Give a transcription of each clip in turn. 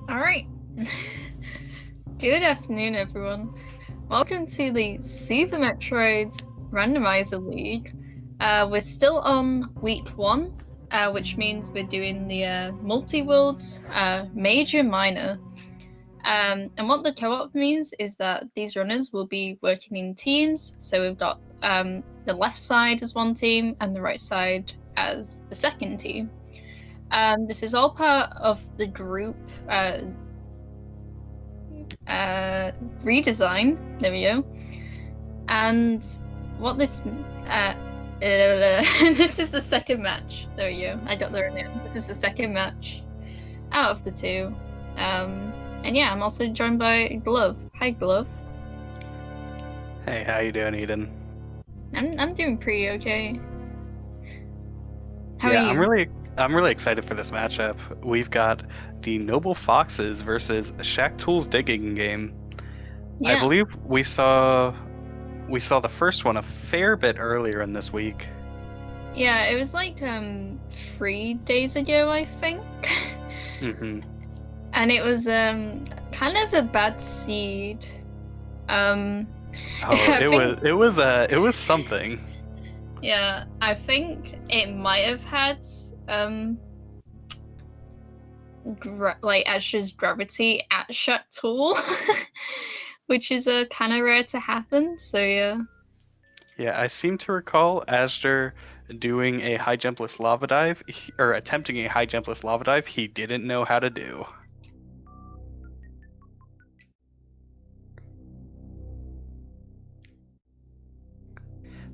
Alright. Good afternoon, everyone. Welcome to the Super Metroid Randomizer League. We're still on week 1, which means we're doing the multi-world major minor. And what the co-op means is that these runners will be working in teams. So we've got the left side as one team and the right side as the second team. This is all part of the group redesign. There we go. And what this this is the second match. There we go. I got there in the end. This is the second match out of the two. And yeah, I'm also joined by Glove. Hi, Glove. Hey, how you doing, Eden? I'm doing pretty okay. How are Yeah, you? I'm really excited for this matchup. We've got the Noble Foxes versus Shaktools digging game. I Yeah. believe we saw the first one a fair bit earlier in this week. Yeah, it was like 3 days ago, I think. Mm-hmm. And it was kind of a bad seed. Oh, I think it was something. yeah, I think it might have had like Ash's gravity at Shaktool, which is kind of rare to happen. So yeah. Yeah, I seem to recall Asher doing a high jumpless lava dive, or attempting a high jumpless lava dive he didn't know how to do.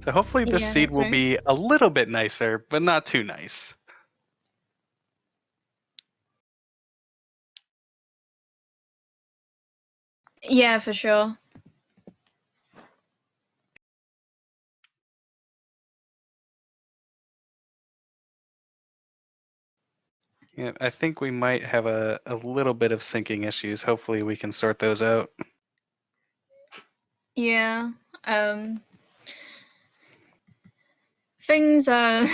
So hopefully this Yeah, seed that's will right. be a little bit nicer, but not too nice. Yeah, for sure. Yeah, I think we might have a little bit of syncing issues. Hopefully we can sort those out. Yeah. Um Things are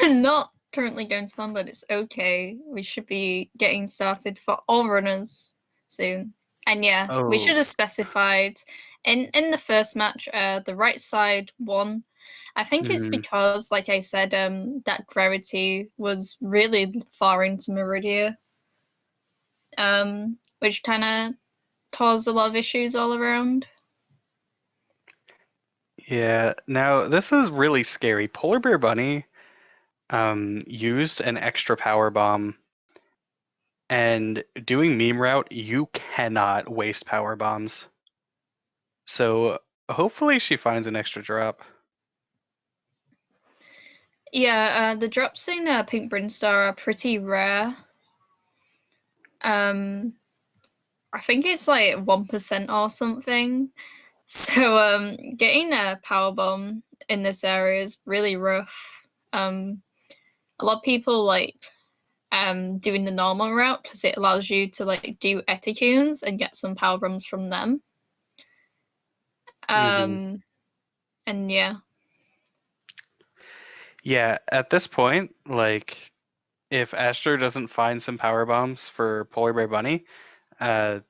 not currently going to plan, but it's okay. We should be getting started for all runners soon. And yeah, we should Oh, have specified in the first match, the right side won. I think it's mm, because, like I said, that gravity was really far into Meridia, which kind of caused a lot of issues all around. yeah. Now this is really scary. Polar Bear Bunny used an extra power bomb, and doing meme route, you cannot waste power bombs. So hopefully she finds an extra drop. Yeah, the drops in Pink Brinstar are pretty rare. Um, I think it's like 1% or something. So getting a power bomb in this area is really rough. A lot of people like doing the normal route because it allows you to like do eticunes and get some power bombs from them. Hmm. And yeah. Yeah, at this point, like if Asher doesn't find some power bombs for Polar Bear Bunny, uh,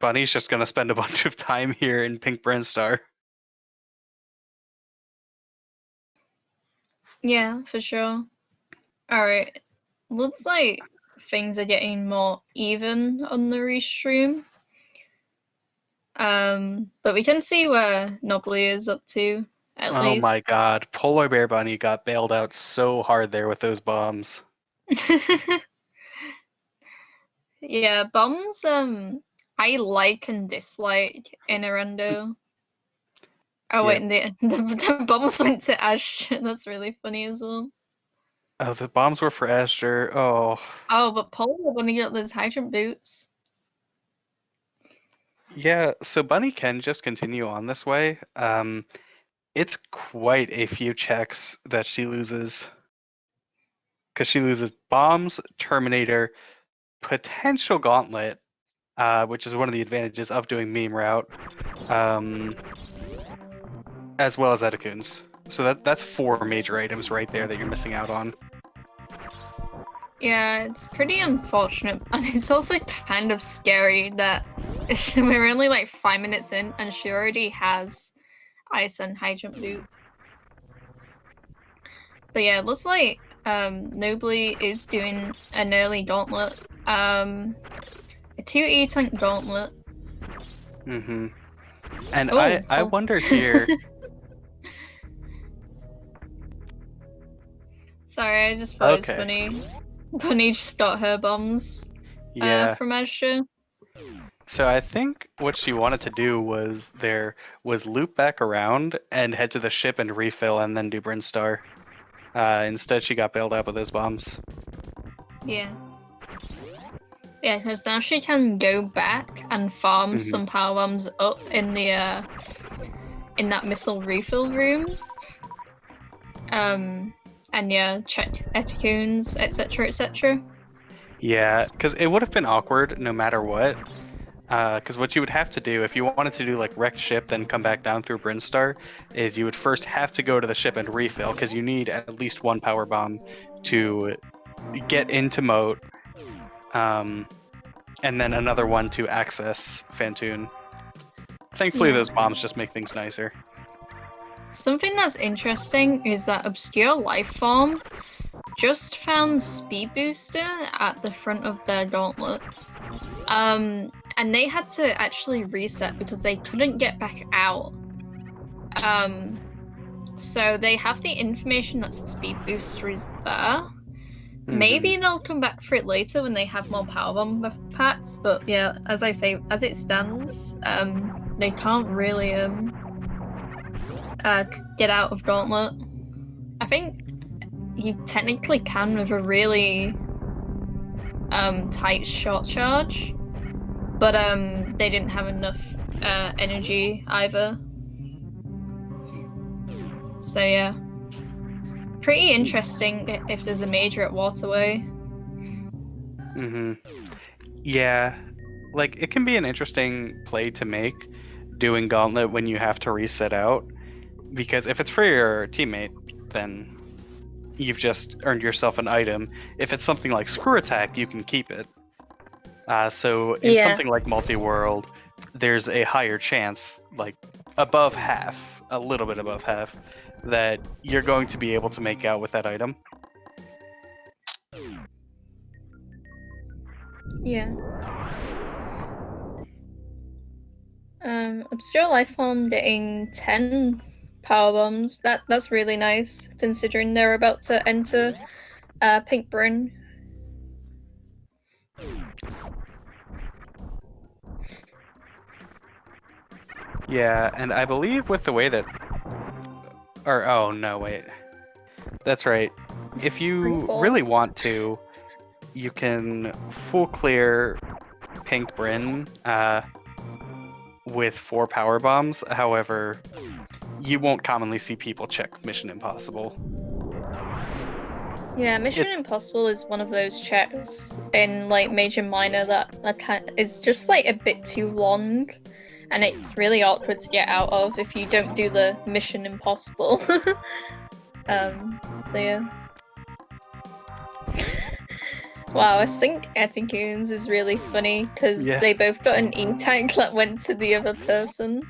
Bunny's just gonna spend a bunch of time here in Pink Brinstar. Yeah, for sure. All right. Looks like things are getting more even on the restream. But we can see where Nobly is up to, at Oh my least. god, Polar Bear Bunny got bailed out so hard there with those bombs. Yeah, bombs, I like and dislike in Rando. Oh Yeah. wait, the bombs went to Ash. That's really funny as well. Oh, the bombs were for Asher. Oh. Oh, but Paul when he got those hydrant boots. Yeah, so Bunny can just continue on this way. It's quite a few checks that she loses. Because she loses bombs, Terminator, potential gauntlet, which is one of the advantages of doing meme route, um, as well as Eticunes. So that's four major items right there that you're missing out on. Yeah, it's pretty unfortunate, and it's also kind of scary that we're only like 5 minutes in, and she already has ice and high jump boots. But yeah, it looks like Nobly is doing an early gauntlet. A 2E tank gauntlet. Mm-hmm. And I Oh, I well. wonder here. Sorry, I just thought it was Okay. funny. Bunny just got her bombs Yeah. from Azure. So I think what she wanted to do was loop back around and head to the ship and refill and then do Brinstar. Instead, she got bailed out with those bombs. Yeah. Yeah, because now she can go back and farm Mm-hmm. some power bombs up in the in that missile refill room. And yeah, check etiquettes, etc., etc. Yeah, because it would have been awkward no matter what. Because what you would have to do if you wanted to do like wrecked ship, then come back down through Brinstar, is you would first have to go to the ship and refill, because you need at least one power bomb to get into Moat, and then another one to access Fantoon. Thankfully, Yeah. those bombs just make things nicer. Something that's interesting is that Obscure Life Form just found Speed Booster at the front of their gauntlet. And they had to actually reset because they couldn't get back out. So they have the information that Speed Booster is there. Mm-hmm. Maybe they'll come back for it later when they have more power bomb packs, but yeah, as I say, as it stands, they can't really get out of Gauntlet. I think you technically can with a really tight short charge, but they didn't have enough energy either. So yeah, pretty interesting if there's a major at Waterway. Mm-hmm. Yeah, like it can be an interesting play to make doing Gauntlet when you have to reset out, because if it's for your teammate, then you've just earned yourself an item. If it's something like Screw Attack, you can keep it. So in Yeah. something like Multi-World, there's a higher chance, like above half, a little bit above half, that you're going to be able to make out with that item. Yeah. Obscure Life Form getting 10 power bombs. That's really nice considering they're about to enter Pink Bryn. Yeah, and I believe with the way that, or oh no, wait, that's right. If Free you fall. really want to, you can full clear Pink Bryn with 4 power bombs. However, you won't commonly see people check Mission Impossible. Yeah, Mission It's Impossible is one of those checks in like Major Minor that kind is just like a bit too long, and it's really awkward to get out of if you don't do the Mission Impossible. So yeah. Wow, I think Ettycoons is really funny because yeah. they both got an E-tank that went to the other person.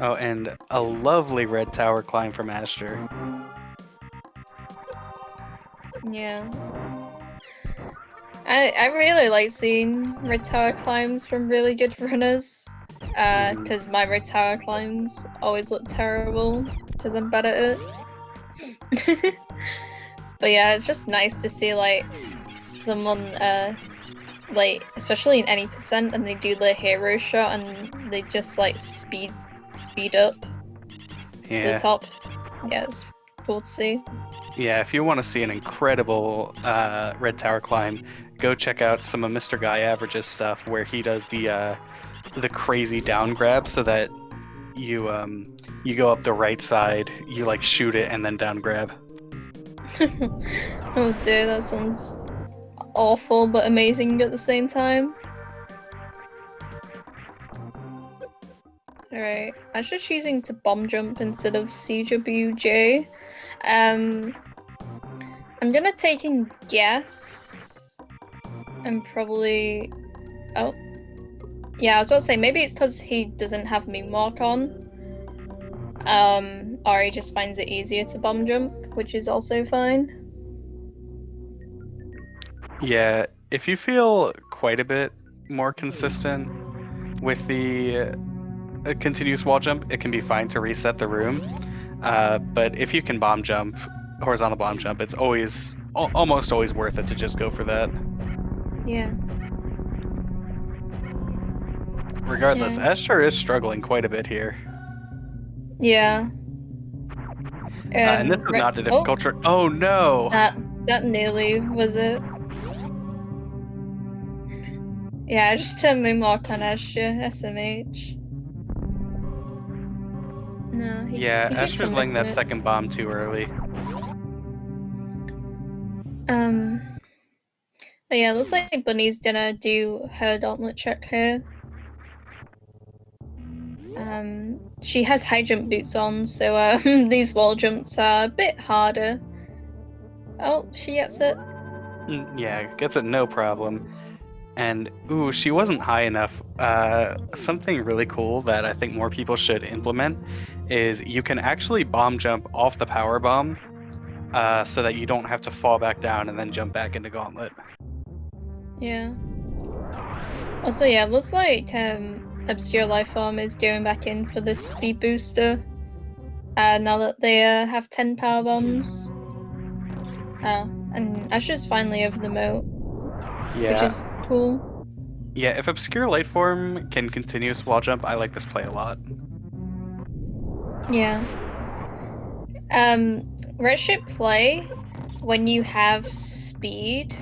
Oh, and a lovely red tower climb from Asher. Yeah. I really like seeing red tower climbs from really good runners. Because my red tower climbs always look terrible because I'm bad at it. But yeah, it's just nice to see like someone like especially in any percent and they do the hero shot and they just like speed up to the Yeah. top. Yeah, it's cool to see. Yeah, if you want to see an incredible red tower climb, go check out some of Mr. Guy Average's stuff where he does the crazy down grab so that you go up the right side, you like shoot it and then down grab. Oh dear, that sounds awful but amazing at the same time. Alright, Asher choosing to bomb jump instead of CWJ. Um, I'm gonna take a guess. And probably... Oh. Yeah, I was about to say, maybe it's because he doesn't have Moonwalk on. Or he just finds it easier to bomb jump, which is also fine. Yeah, if you feel quite a bit more consistent with the continuous wall jump, it can be fine to reset the room. But if you can bomb jump, horizontal bomb jump, it's always almost always worth it to just go for that. Yeah. Regardless, Yeah. Esther is struggling quite a bit here. Yeah. And this is not a difficult trick. Oh no! That nearly was it. Yeah, I just turned Moonwalk on Asher, SMH. No, he keeps Esther's on laying missing that it. second bomb too early. But yeah, looks like Bunny's gonna do her gauntlet check here. She has high jump boots on, so these wall jumps are a bit harder. Oh, she gets it. Yeah, gets it no problem. And ooh, she wasn't high enough. Something really cool that I think more people should implement is you can actually bomb jump off the power bomb, so that you don't have to fall back down and then jump back into gauntlet. Yeah. Also, yeah, looks like Obscure Lifeform is going back in for this speed booster. Now that they have 10 power bombs. And Asher's finally over the moat, which Yeah, is cool. yeah. If Obscure Lightform can continuous wall jump, I like this play a lot. Yeah. Redship play, when you have speed,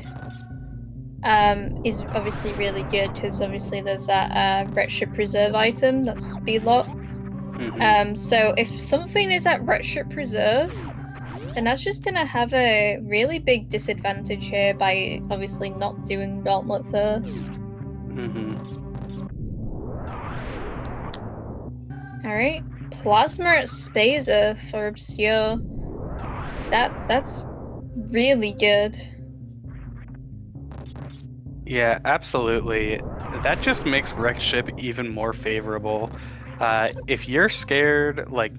is obviously really good because obviously there's that Redship Preserve item that's speed locked. So if something is at Redship Preserve, then that's just gonna have a really big disadvantage here by obviously not doing Gauntlet first. Alright. Plasma at Spazer for Obscure. That's really good. Yeah, absolutely. That just makes Redship even more favorable. If you're scared, like,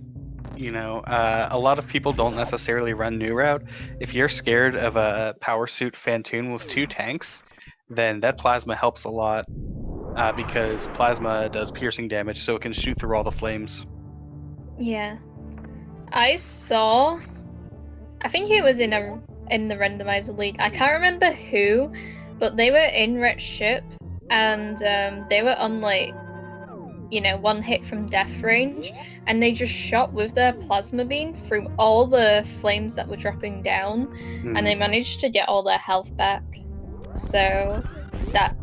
a lot of people don't necessarily run New Route. If you're scared of a power suit Fantoon with 2 tanks, then that plasma helps a lot, because plasma does piercing damage, so it can shoot through all the flames. Yeah. I think it was in the randomizer league. I can't remember who, but they were in Redship and they were on like, one hit from death range, and they just shot with their plasma beam through all the flames that were dropping down, and they managed to get all their health back. So that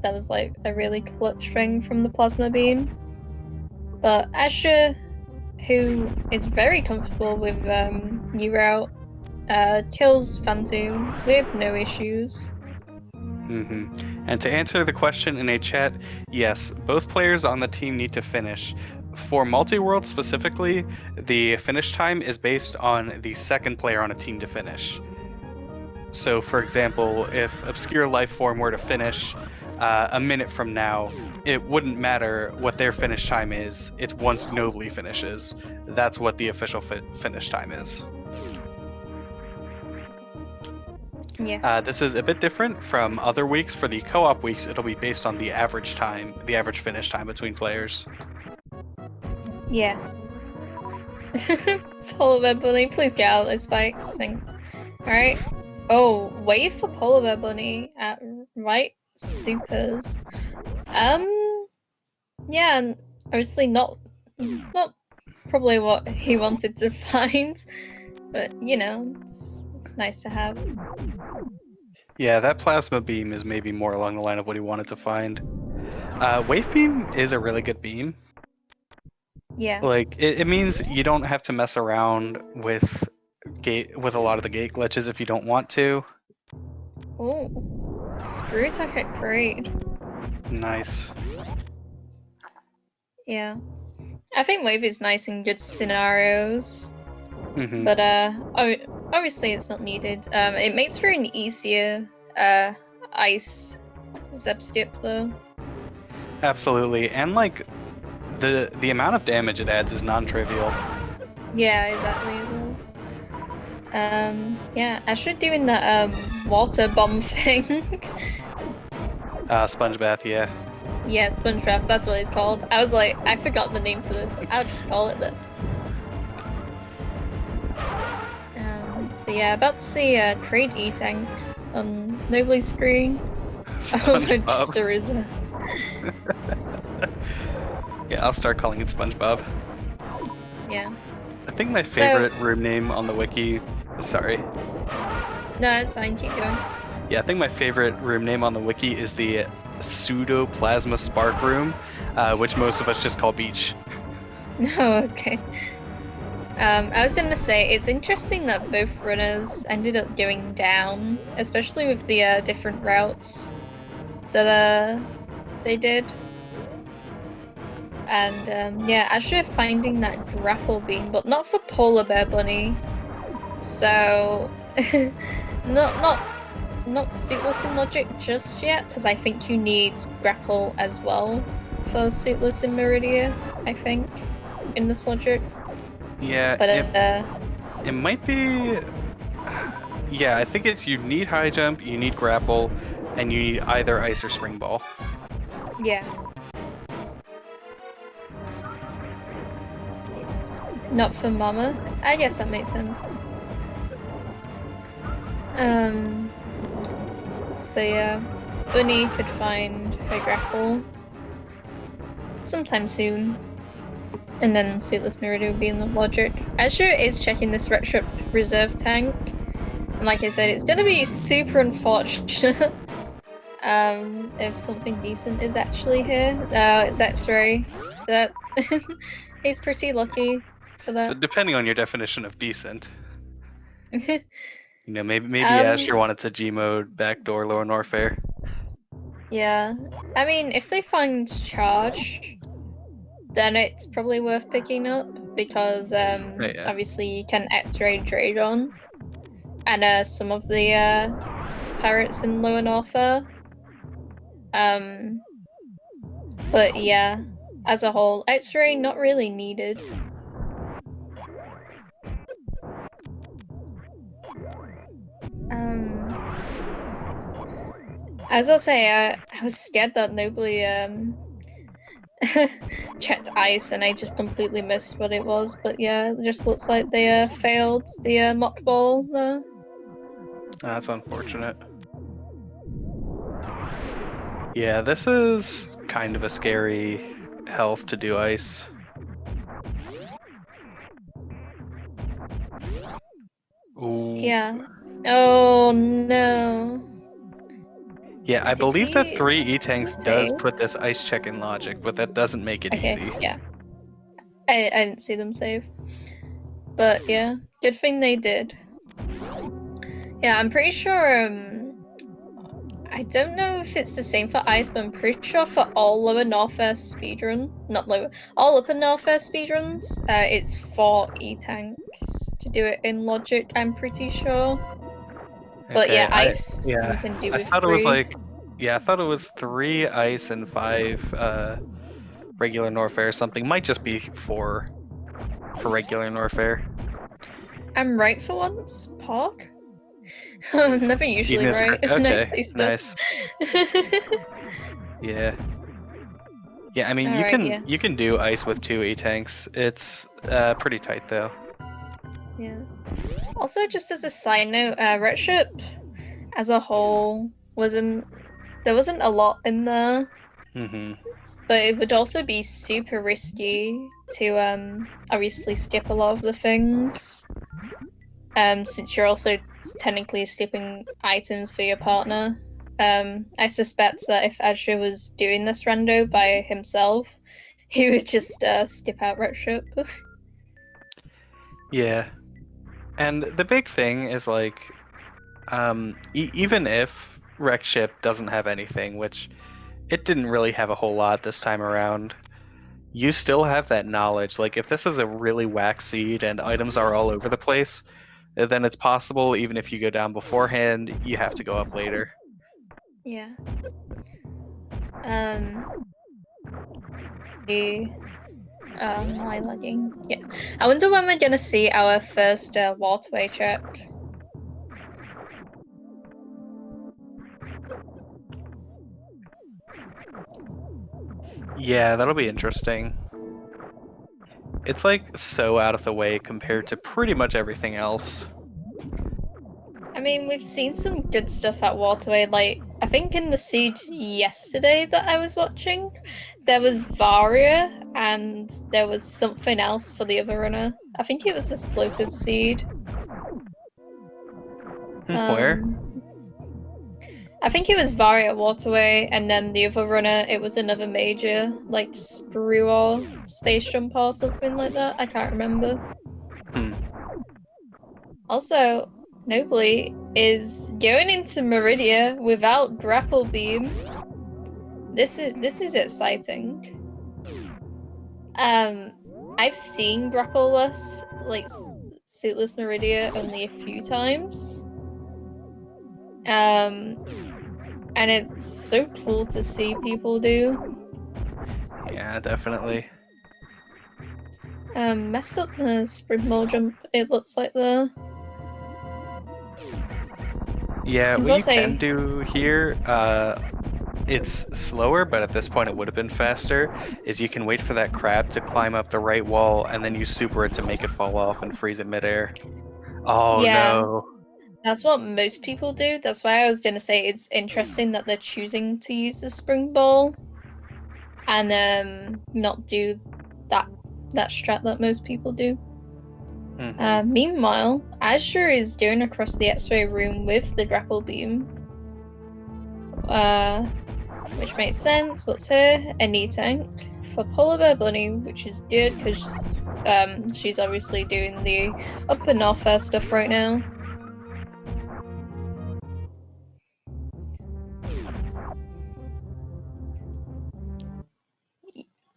was like a really clutch thing from the plasma beam. But Asher, who is very comfortable with New Route, kills Phantom with no issues. And to answer the question in a chat, yes, both players on the team need to finish. For multi-world specifically, the finish time is based on the second player on a team to finish. So, for example, if Obscure Lifeform were to finish a minute from now, it wouldn't matter what their finish time is. It's once Nobly finishes. That's what the official finish time is. Yeah. This is a bit different from other weeks. For the co-op weeks, it'll be based on the average finish time between players. Yeah. Polar Bear Bunny, please get out of those spikes. Thanks. Alright. Oh, wait for Polar Bear Bunny at right supers. Yeah, and obviously not probably what he wanted to find, but it's nice to have. Yeah, that plasma beam is maybe more along the line of what he wanted to find. Wave beam is a really good beam. Yeah. Like it means you don't have to mess around with a lot of the gate glitches if you don't want to. Oh, screw attack at Parade. Nice. Yeah. I think Wave is nice in good scenarios. Mm-hmm. But obviously it's not needed. It makes for an easier ice zip skip though. Absolutely, and like the amount of damage it adds is non-trivial. Yeah, exactly as well. Yeah, I should doing that water bomb thing. Sponge bath, yeah. Yeah, sponge bath, that's what it's called. I was like, I forgot the name for this. I'll just call it this. But yeah, about to see Crate E-Tank on Nobly's screen. Over just SpongeBob. a reserve. Yeah, I'll start calling it SpongeBob. Yeah. I think my favorite room name on the wiki. Sorry. No, it's fine. Keep going. Yeah, I think my favorite room name on the wiki is the Pseudoplasma Spark Room, which most of us just call Beach. Oh, okay. I was gonna say it's interesting that both runners ended up going down, especially with the different routes that they did. And yeah, actually finding that grapple beam, but not for Polar Bear Bunny. So not suitless in logic just yet, because I think you need grapple as well for suitless in Meridia, I think, in this logic. Yeah, But it might be. Yeah, I think it's you need high jump, you need grapple, and you need either ice or spring ball. yeah. Not for Mama. I guess that makes sense. So yeah, Bunny could find her grapple sometime soon. And then Suitless Meridia would be in the logic. Azure is checking this retro reserve tank. And like I said, it's gonna be super unfortunate if something decent is actually here. It's X-Ray. That he's pretty lucky for So that. depending on your definition of decent, maybe Asher wanted to G mode backdoor lower Norfair. Yeah. I mean, if they find charge, then it's probably worth picking up because Yeah. obviously you can X-ray Dragon and some of the pirates in Lower Norfolk. But yeah, as a whole, X-ray not really needed. As I'll say, I was scared that nobody checked ice and I just completely missed what it was. But yeah, it just looks like they failed the mock ball there. That's unfortunate. Yeah, this is kind of a scary health to do ice. Ooh. Yeah. Oh no. Yeah, I Did believe that he 3 E-Tanks does save? put this ice check in logic, but that doesn't make it Okay, easy. yeah. I didn't see them save. But yeah, good thing they did. Yeah, I'm pretty sure I don't know if it's the same for ice, but I'm pretty sure for all lower Northwest speedrun, not lower, all upper Northwest speedruns, it's 4 E-tanks to do it in logic, I'm pretty sure. But yeah, ice you can do I with thought 3. it was like, yeah, I thought it was 3 ice and 5 regular Norfair or something. Might just be 4 for regular Norfair. I'm right for once, Park? I'm never usually Even right when I say stuff. nice. Yeah. Yeah, I mean you can do ice with 2 E-tanks. It's pretty tight though. Yeah. Also, just as a side note, Redship as a whole there wasn't a lot in there. But it would also be super risky to obviously skip a lot of the things. Since you're also technically skipping items for your partner. I suspect that if Azure was doing this rando by himself, he would just skip out Redship. Yeah. And the big thing is like even if Wreck Ship doesn't have anything, which it didn't really have a whole lot this time around, you still have that knowledge. Like if this is a really whack seed and items are all over the place, then it's possible even if you go down beforehand, you have to go up later. Yeah. My lagging. Yeah. I wonder when we're gonna see our first waterway check. Yeah, that'll be interesting. It's like so out of the way compared to pretty much everything else. I mean, we've seen some good stuff at Waterway. Like, I think in the seed yesterday that I was watching, there was Varia and there was something else for the other runner. I think it was the Sloated seed. Where? I think it was Varia at Waterway, and then the other runner, it was another major, like Sprue or Space Jump or something like that. I can't remember. Also, Nobly is going into Meridia without grapple beam. This is exciting. I've seen grappleless, like suitless Meridia only a few times. And it's so cool to see people do. Yeah, definitely. Mess up the sprint ball jump, it looks like the. Yeah, what you can do here, it's slower, but at this point it would have been faster, is you can wait for that crab to climb up the right wall and then you super it to make it fall off and freeze it midair. Oh Yeah, no. that's what most people do. That's why I was gonna say it's interesting that they're choosing to use the spring ball and not do that strat that most people do. Meanwhile, Azure is going across the X-ray room with the grapple beam. Which makes sense. What's here? A knee tank for Polar Bear Bunny, which is good because she's obviously doing the upper north stuff right now.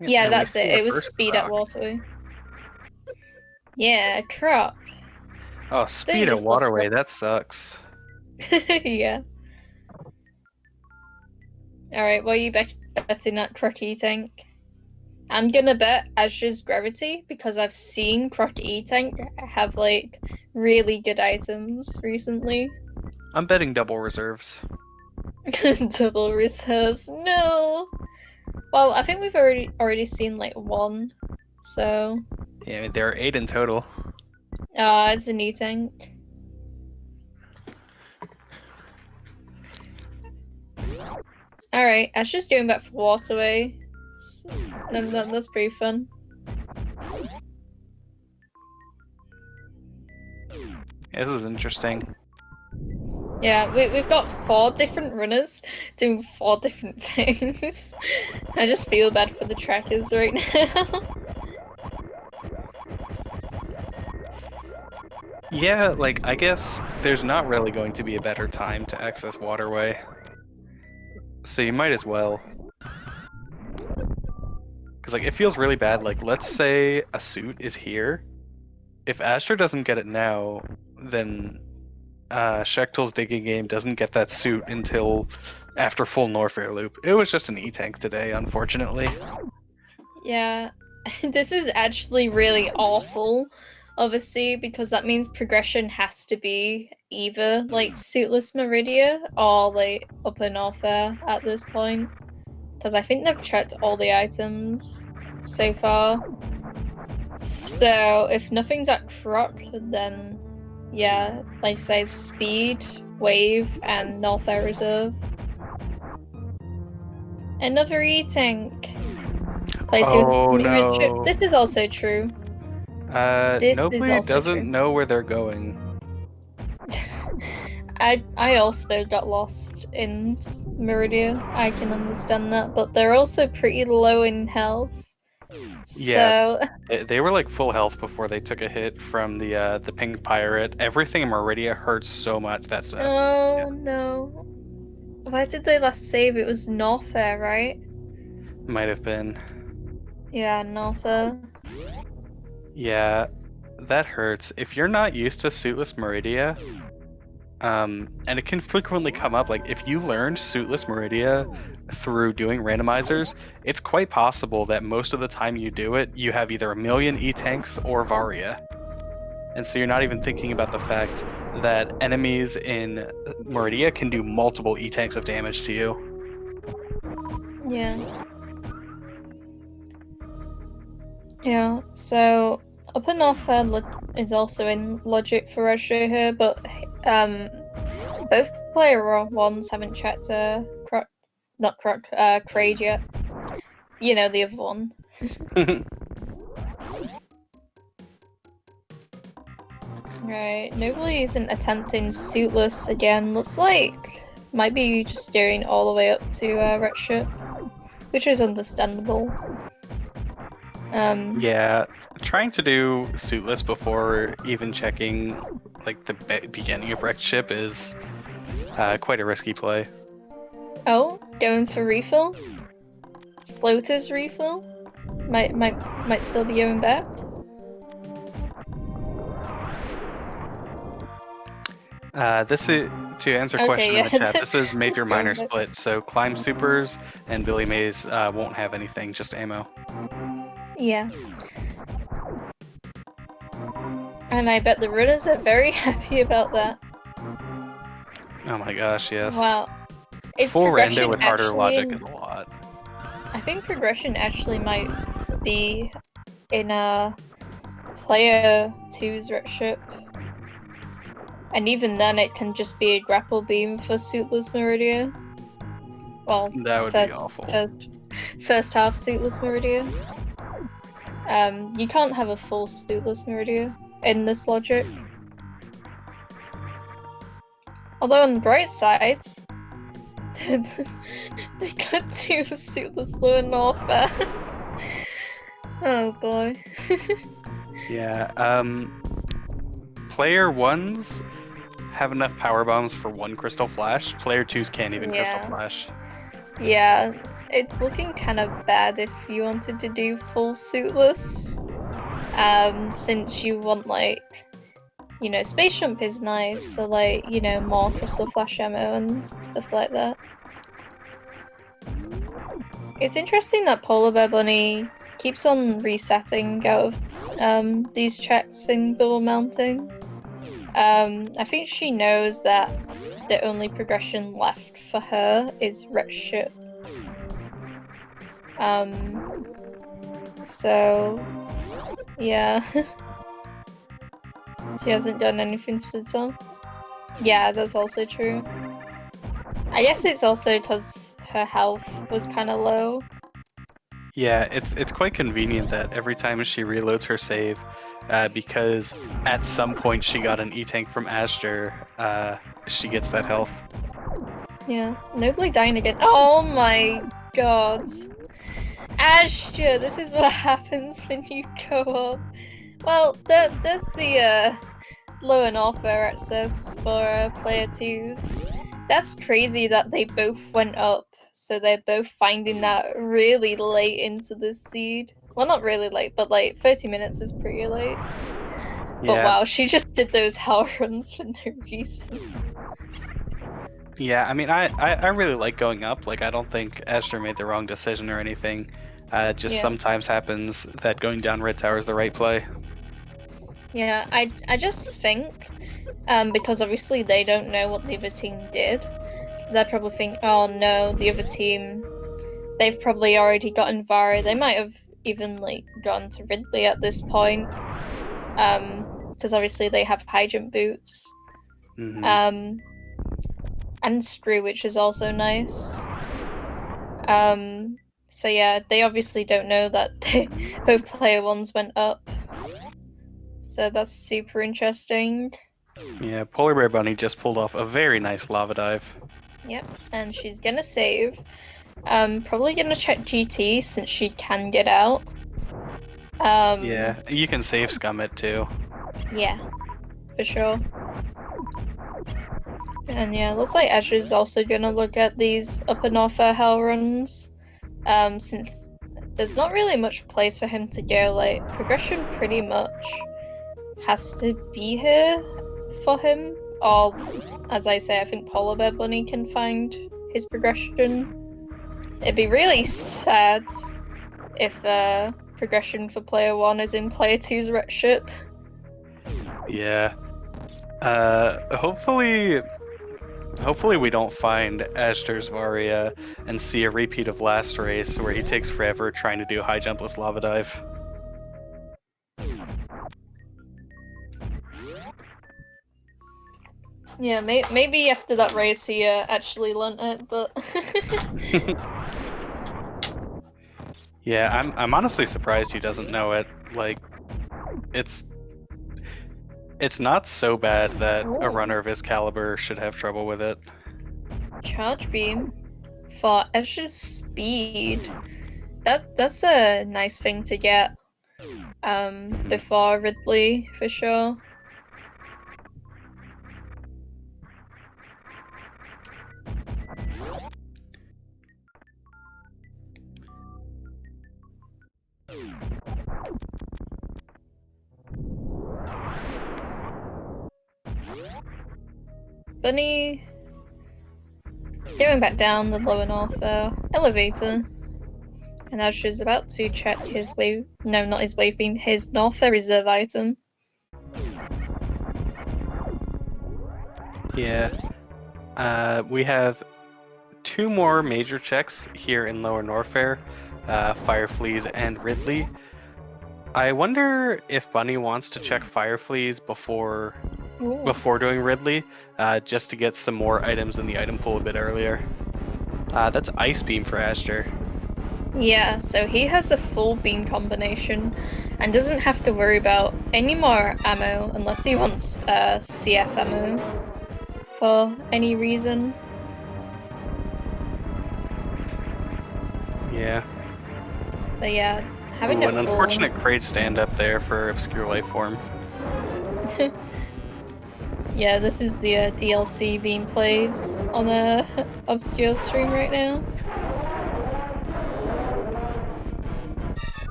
Yeah, that's it. It was speed at Waterway. Yeah, croc. Oh, speed at Waterway, that sucks. Yeah. Alright, what are you betting at Croc E-Tank? I'm gonna bet Azure's Gravity because I've seen Croc E-Tank have like really good items recently. I'm betting double reserves. Double reserves, no. Well, I think we've already seen like one, so. Yeah, I mean, there are 8 in total. It's an E-Tank. Alright, Azure's going back for Waterway. That's pretty fun. This is interesting. Yeah, we've got 4 different runners doing 4 different things. I just feel bad for the trackers right now. Yeah, like, I guess there's not really going to be a better time to access Waterway. So you might as well. Because, like, it feels really bad. Like, let's say a suit is here. If Asher doesn't get it now, then Shaktools digging game doesn't get that suit until after full Norfair loop. It was just an E-tank today, unfortunately. Yeah, this is actually really awful, obviously, because that means progression has to be either like suitless Meridia or like upper Norfair at this point. Because I think they've checked all the items so far. So if nothing's at Croc, then yeah, like say speed, wave, and Norfair reserve. Another E-Tank. Play Oh no. This is also true. Nobody doesn't know where they're going. I also got lost in Meridia. I can understand that, but they're also pretty low in health. Yeah, so they were like full health before they took a hit from the pink pirate. Everything in Meridia hurts so much. That's oh no. Where did they last save? It was Norfair, right? Might have been. Yeah, Norfair. Yeah. that hurts. If you're not used to suitless Meridia, and it can frequently come up, like if you learned suitless Meridia through doing randomizers, it's quite possible that most of the time you do it, you have either a million E-tanks or Varia. And so you're not even thinking about the fact that enemies in Meridia can do multiple E-tanks of damage to you. Yeah. Yeah, so up and off is also in logic for Rando here, but both player ones haven't checked Kraid yet. You know, the other one. Right, nobody isn't attempting suitless again. Looks like might be just steering all the way up to red ship, which is understandable. Yeah, trying to do suitless before even checking like the beginning of wrecked ship is quite a risky play. Oh, going for refill. Sloter's refill might still be going back. This is to answer a question in the chat. This is major minor split, so climb supers and Billy Mays won't have anything, just ammo. Yeah. And I bet the runners are very happy about that. Oh my gosh, yes. Wow. Is Full progression rando with harder actually logic is a lot. I think progression actually might be in player 2's red ship. And even then it can just be a grapple beam for suitless Meridia. Well, That would be awful. First half suitless Meridia. You can't have a full suitless Meridia in this logic. Although on the bright side, they could do suitless Lure Norfair. Oh boy. Yeah, player 1s have enough power bombs for one crystal flash. Player 2s can't even crystal flash. Yeah, it's looking kind of bad if you wanted to do full suitless. Since you want like, you know, space jump is nice, so like, you know, more crystal flash ammo and stuff like that. It's interesting that Polar Bear Bunny keeps on resetting out of these checks in double mounting. I think she knows that the only progression left for her is red ship. So yeah. She hasn't done anything for the song. Yeah, that's also true. I guess it's also because her health was kind of low. Yeah, it's quite convenient that every time she reloads her save, because at some point she got an E-tank from Asher, she gets that health. Yeah, nobly dying again. Oh my god. Asher, this is what happens when you go up. Well, there's the low and offer access for player 2s. That's crazy that they both went up, so they're both finding that really late into the seed. Well, not really late, but like 30 minutes is pretty late. But Yeah. wow, she just did those hell runs for no reason. Yeah, I mean, I really like going up. Like, I don't think Asher made the wrong decision or anything. It just sometimes happens that going down Red Tower is the right play. Yeah, I just think, because obviously they don't know what the other team did, they probably think, oh no, the other team, they've probably already gotten Vara. They might have even like gone to Ridley at this point, because obviously they have high jump boots, and Screw, which is also nice. So yeah, they obviously don't know that both player 1s went up. So that's super interesting. Yeah, Polar Bear Bunny just pulled off a very nice lava dive. Yep, and she's gonna save. Probably gonna check GT since she can get out. Yeah, you can save scum it too. Yeah, for sure. And yeah, looks like Edge is also gonna look at these upper Norfair hell runs. Since there's not really much place for him to go, like progression pretty much has to be here for him. Or, as I say, I think Polar Bear Bunny can find his progression. It'd be really sad if progression for player 1 is in player 2's red ship. Yeah. Hopefully we don't find Ashter's Varia and see a repeat of last race where he takes forever trying to do high jumpless lava dive. Yeah, maybe after that race he actually learnt it, but Yeah, I'm honestly surprised he doesn't know it. Like, it's not so bad that a runner of his caliber should have trouble with it. Charge beam for extra speed. That's a nice thing to get. Before Ridley for sure. Bunny going back down the lower north elevator. And Ash's about to check his wave. No, not his wave beam, his Norfair reserve item. Yeah. We have 2 more major checks here in Lower Norfair, Firefleas and Ridley. I wonder if Bunny wants to check Firefleas before doing Ridley, just to get some more items in the item pool a bit earlier. That's Ice Beam for Ashter. Yeah, so he has a full beam combination and doesn't have to worry about any more ammo unless he wants CF ammo for any reason. Yeah. But yeah, having an it full... unfortunate crate stand up there for Obscure Life Form. Yeah, this is the DLC being played on the Obscure stream right now.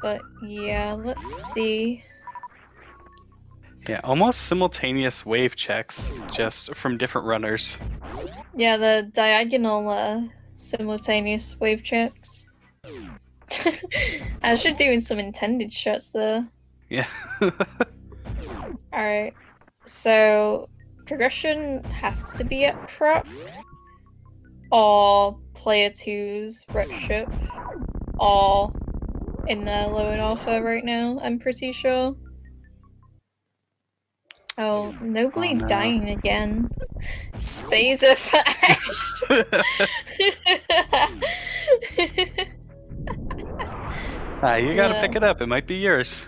But yeah, let's see. Yeah, almost simultaneous wave checks, just from different runners. Yeah, the diagonal simultaneous wave checks. I should doing some intended shots there. Yeah. Alright, so progression has to be at prop or player 2's red ship or in the lower alpha right now, I'm pretty sure. Oh, Nobly dying again. Spazer for Ash. You gotta pick it up, it might be yours.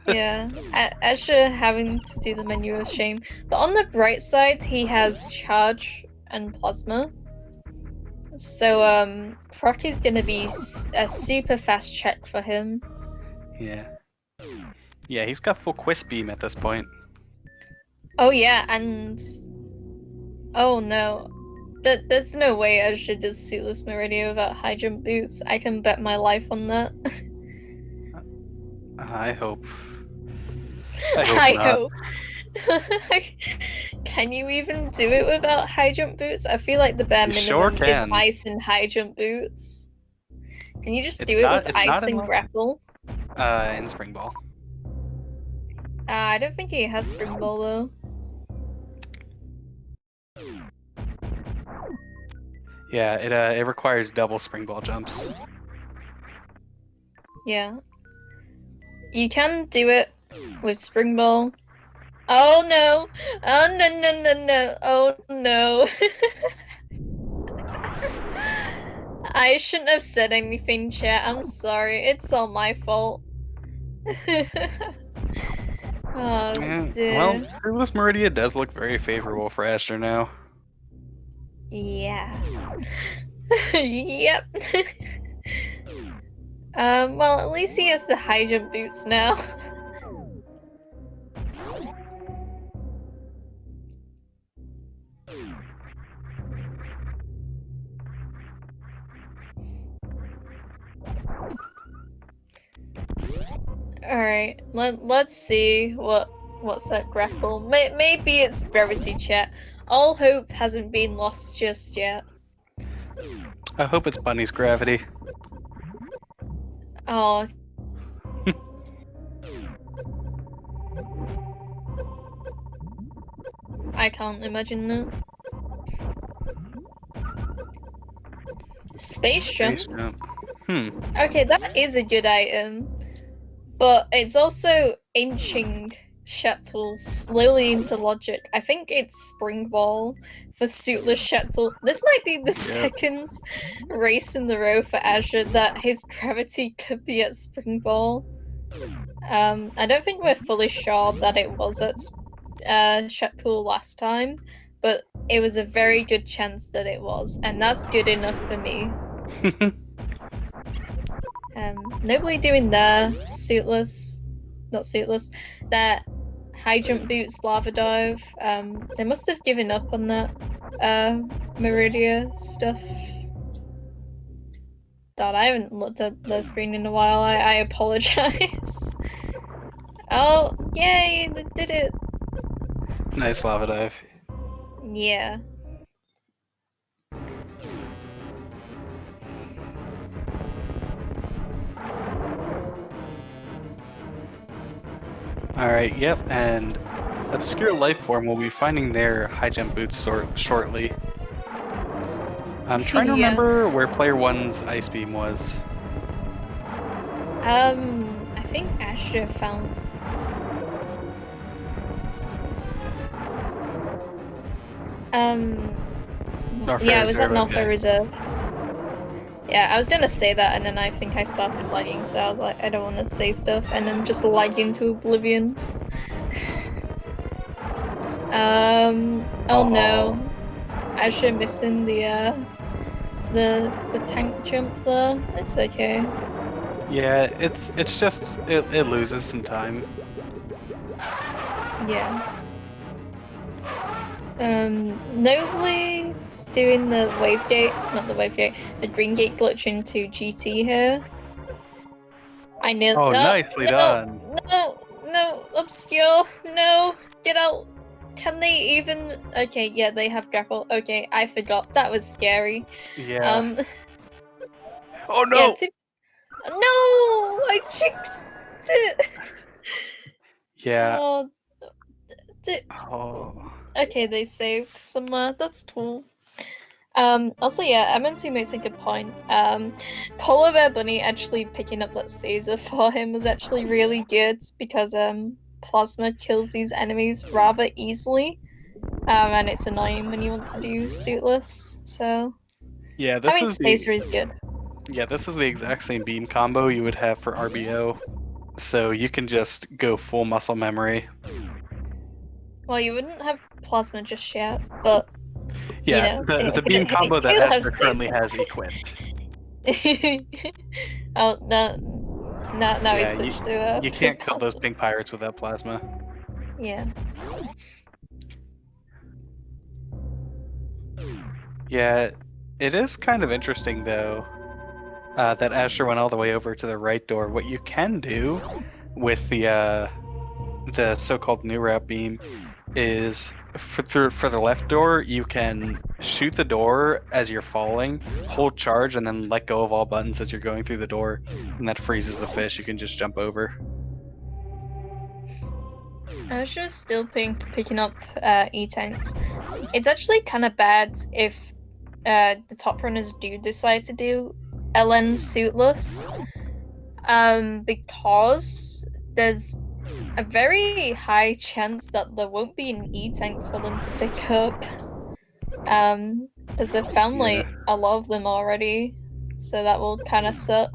Yeah, Asher having to do the menu is shame. But on the bright side, he has charge and plasma. So, proc is gonna be a super fast check for him. Yeah. Yeah, he's got full Quist Beam at this point. Oh yeah, and... Oh no. There's no way I should just suitless Meridia without high jump boots. I can bet my life on that. I hope. I not. hope. Can you even do it without high jump boots? I feel like the bare minimum is ice and high jump boots. Can you just do it with ice and grapple? In Spring Ball. I don't think he has Spring Ball though. Yeah, it requires double Spring Ball jumps. Yeah. You can do it with Spring Ball. Oh no! Oh no no no no! Oh no! I shouldn't have said anything, chat. I'm sorry. It's all my fault. Oh dear. Well, Fearless Meridia does look very favorable for Ashter now. Yeah. Yep. Well, at least he has the high jump boots now. Alright, let's see what's that grapple. Maybe it's gravity chat. All hope hasn't been lost just yet. I hope it's Bunny's gravity. Oh. I can't imagine that. Space jump? Okay, that is a good item. But it's also inching Shaktools slowly into logic. I think it's Spring Ball for Suitless Shaktool. This might be the second race in the row for Azure that his gravity could be at Spring Ball. I don't think we're fully sure that it was at Shaktool last time, but it was a very good chance that it was, and that's good enough for me. Nobody doing there. Suitless. Not suitless. That high jump boots, lava dive. They must have given up on that Meridia stuff. God, I haven't looked at the screen in a while. I apologize. Oh, yay, they did it. Nice lava dive. Yeah. Alright, yep, and Obscure Lifeform will be finding their high jump boots shortly. I'm trying to remember where player 1's Ice Beam was. I think Asher found. Yeah, it was at North Reserve. Yeah, I was gonna say that, and then I think I started lagging, so I was like, I don't want to say stuff, and then just lag into oblivion. Oh no, Asher missing the tank jump there. It's okay. Yeah, it's just it loses some time. Yeah. Nobly's doing the wave gate, not the wave gate, the green gate glitch into GT here. I knew. Oh, nicely done. No, obscure, no, get out. Can they even? Okay, yeah, they have grapple. Okay, I forgot. That was scary. Yeah. Oh no! Yeah, no, I jinxed it. Yeah. Oh. Okay, they saved somewhere. That's cool. Also, yeah, MMT makes a good point. Polar Bear Bunny actually picking up that Spazer for him was actually really good because Plasma kills these enemies rather easily. And it's annoying when you want to do suitless, so yeah, this is Spacer is good. Yeah, this is the exact same beam combo you would have for RBO. So you can just go full muscle memory. Well, you wouldn't have Plasma just yet, but yeah, the beam combo that Asher currently has equipped. Oh no! Now he switched to you can't kill those pink pirates without Plasma. Yeah. Yeah, it is kind of interesting though that Asher went all the way over to the right door. What you can do with the so-called new route beam is for the left door, you can shoot the door as you're falling, hold charge, and then let go of all buttons as you're going through the door, and that freezes the fish. You can just jump over. I was just still picking up E-tanks. It's actually kind of bad if the top runners do decide to do LN suitless, because there's a very high chance that there won't be an E-tank for them to pick up. Because they've found like a lot of them already, so that will kind of suck.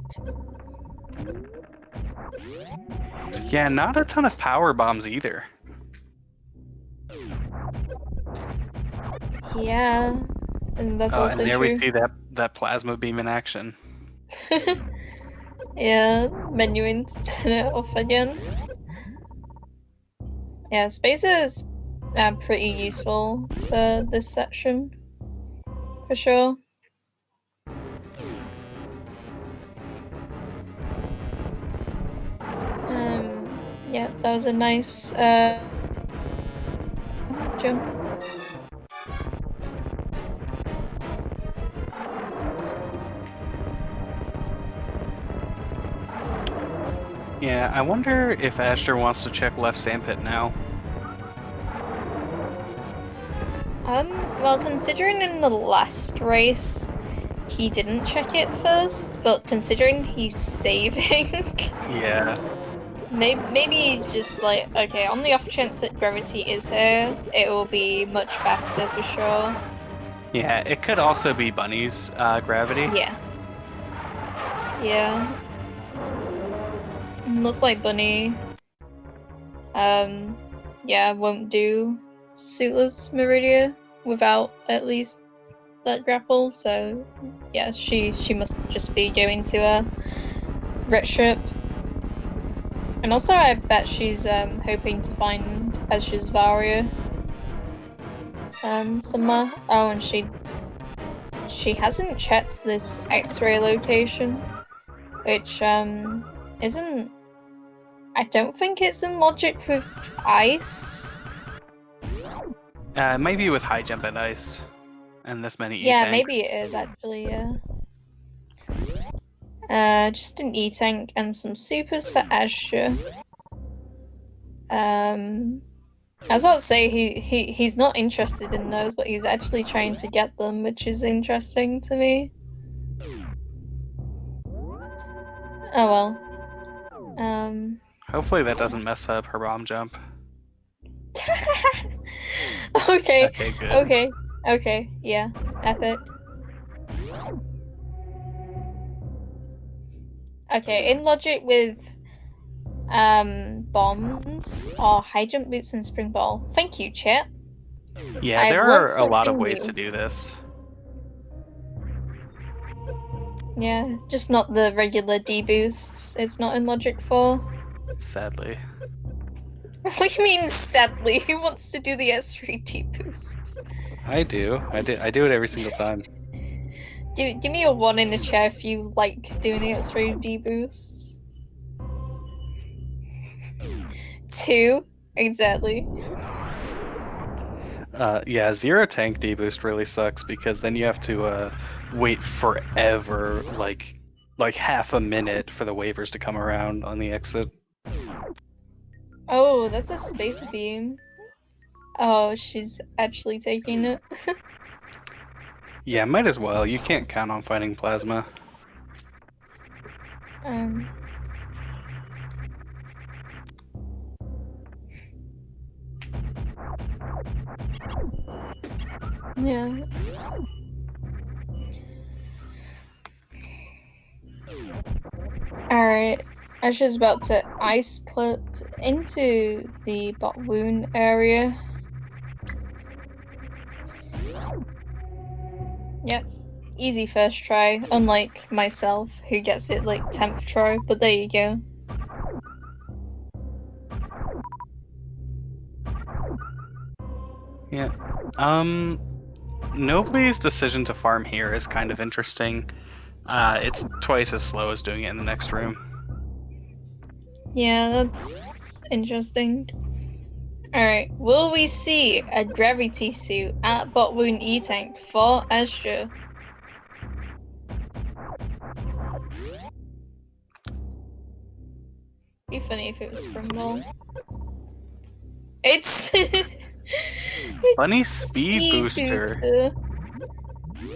Yeah, not a ton of power bombs either. Yeah, and that's also and there true. we see that plasma beam in action. Yeah, menuing to turn it off again. Yeah, Spacer is pretty useful for this section, for sure. Yeah, that was a nice jump. Yeah, I wonder if Asher wants to check left sandpit now. Well, considering in the last race he didn't check it first, but considering he's saving, Yeah. maybe just like, okay, on the off chance that gravity is here, it will be much faster for sure. Yeah, it could also be Bunny's gravity. Yeah. Yeah. Looks like Bunny, yeah, won't do Suitless Meridia without at least that grapple, so yeah, she must just be going to a ret ship. And also I bet she's hoping to find Ezra's Varia somewhere. Oh, and she hasn't checked this X-ray location, which isn't, I don't think it's in logic with ice. Maybe with high jump and ice and this many Yeah, E-tank. maybe it is actually, yeah. Just an E-tank and some supers for Azure. I was about to say he's not interested in those, but he's actually trying to get them, which is interesting to me. Oh well. Hopefully that doesn't mess up her bomb jump. Okay. Okay, good. Okay. Okay. Yeah. Epic. Okay. In logic with bombs or high jump boots and spring ball. Thank you, chat. Yeah, there are a lot of ways to do this. Yeah, just not the regular D boosts. It's not in logic for. Sadly. What do you mean, sadly? Who wants to do the S3 D boosts? I do. I do it every single time. Give me a 1 in the chair if you like doing the S3 D boosts. 2? Exactly. Yeah, zero tank deboost really sucks because then you have to wait forever, like half a minute for the waivers to come around on the exit. Oh, that's a space beam. Oh, she's actually taking it. Yeah, might as well. You can't count on finding plasma. Yeah. Alright, Asher's about to ice clip into the bot wound area. Yep. Easy first try, unlike myself, who gets it like 10th try, but there you go. Yeah. Nobly's decision to farm here is kind of interesting. It's twice as slow as doing it in the next room. Yeah, that's interesting. Alright, will we see a gravity suit at bot wound E-tank for Azure? Be funny if it was spring ball. It's Bunny speed booster.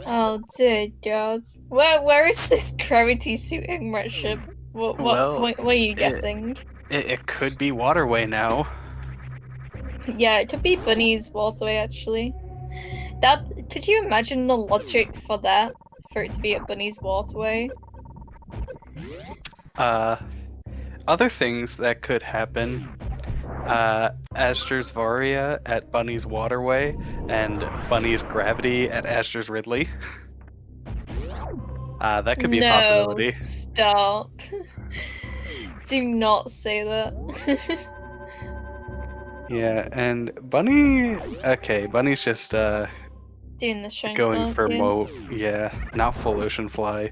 Oh dear God! Where is this gravity suit in ret ship? What are you guessing? It could be Waterway now. Yeah, it could be Bunny's Waterway actually. Could you imagine the logic for that? For it to be at Bunny's Waterway? Other things that could happen. Astor's Varia at Bunny's Waterway and Bunny's Gravity at Astor's Ridley. That could be a possibility. Stop. Do not say that. Yeah, and Bunny. Okay, Bunny's just doing the shine going for yeah. not full ocean fly,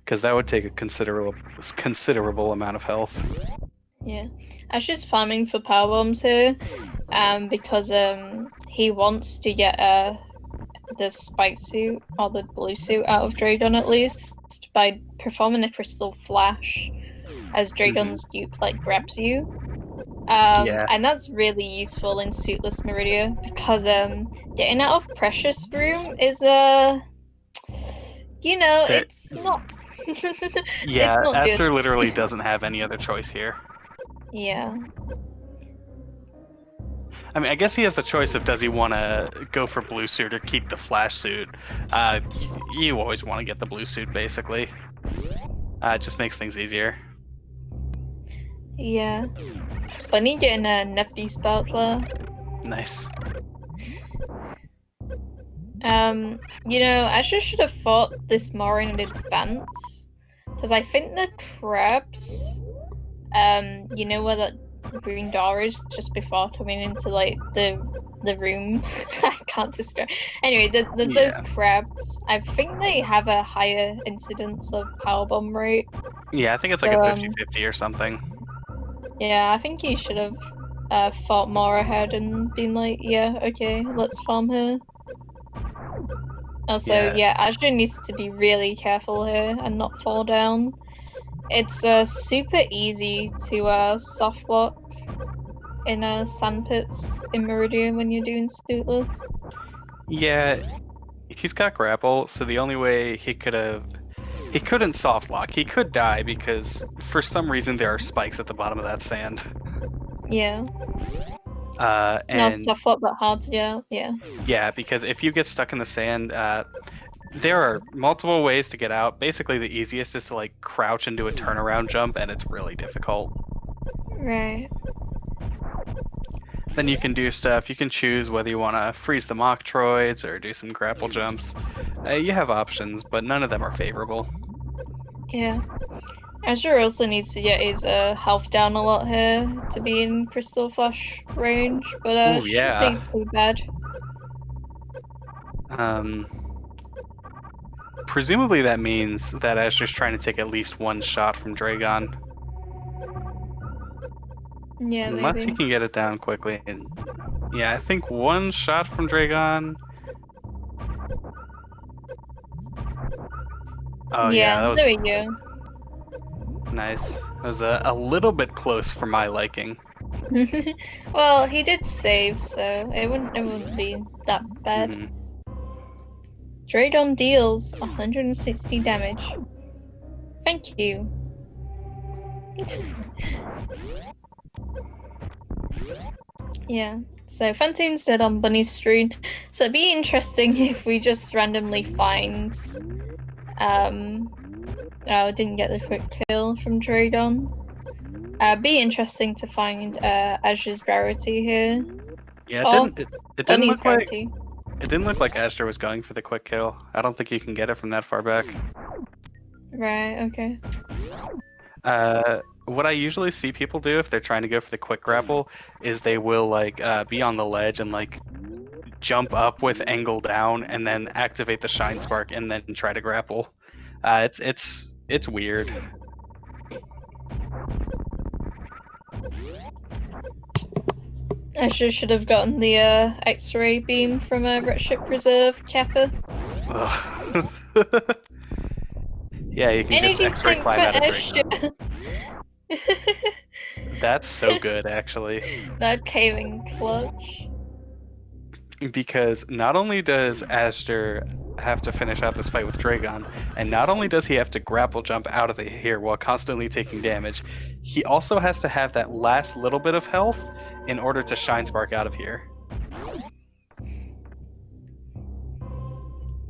because that would take a considerable amount of health. Yeah. Ash's farming for power bombs here, because he wants to get the spike suit or the blue suit out of Dragon at least by performing a crystal flash as Dragon's dupe like grabs you. Yeah. And that's really useful in suitless Meridia because getting out of Precious Room is There, it's not it's yeah, not good. Esther literally doesn't have any other choice here. Yeah. I mean, I guess he has the choice of does he want to go for blue suit or keep the flash suit. You always want to get the blue suit, basically. It just makes things easier. Yeah. Bunny getting a nifty sparkler. Nice. I just should have thought this more in advance. Because I think the traps, where that green door is just before coming into like the room. I can't describe. Anyway, there's those Yeah. crabs. I think they have a higher incidence of power bomb rate. Yeah, I think it's like a So 50-50 or something. yeah, I think you should have thought more ahead and been like, yeah, okay, let's farm her. Also, Yeah. yeah, Ashley needs to be really careful here and not fall down. It's super easy to soft lock in sand pits in Meridian when you're doing suitless. Yeah, he's got grapple, so the only way he couldn't soft lock. He could die because for some reason there are spikes at the bottom of that sand. Yeah. Not And soft lock, but hard to get out. Yeah. yeah, because if you get stuck in the sand, there are multiple ways to get out. Basically, the easiest is to like crouch and do a turnaround jump, and it's really difficult. Right. Then you can do stuff. You can choose whether you want to freeze the Metroids or do some grapple jumps. You have options, but none of them are favorable. Yeah. Azure also needs to get his health down a lot here to be in Crystal Flash range, but Ooh, shouldn't be yeah. too bad. Presumably that means that Asher's trying to take at least one shot from Dragon. Yeah, Unless he maybe. can get it down quickly. And yeah, I think one shot from Dragon. Oh yeah, that was there we go. nice. That was a little bit close for my liking. Well, he did save, so it wouldn't be that bad. Mhm. Dragon deals 160 damage. Thank you. Yeah. So Phantoon's dead on Bunny's screen. So it'd be interesting if we just randomly find oh, didn't get the quick kill from Dragon. Be interesting to find Azur's rarity here. Yeah, Or it didn't Bunny's look like rarity. it didn't look like Asher was going for the quick kill. I don't think you can get it from that far back. Right, okay. What I usually see people do if they're trying to go for the quick grapple is they will like be on the ledge and like jump up with angle down and then activate the shine spark and then try to grapple. It's weird. Azure should have gotten the X-ray beam from a Redshift Reserve Kappa. Ugh. Yeah, you can just Energy X-ray tank climb for out of Azure. Dragon. That's so good, actually. That caving clutch. Because not only does Aster have to finish out this fight with Dragon, and not only does he have to grapple jump out of here while constantly taking damage, he also has to have that last little bit of health in order to Shine Spark out of here.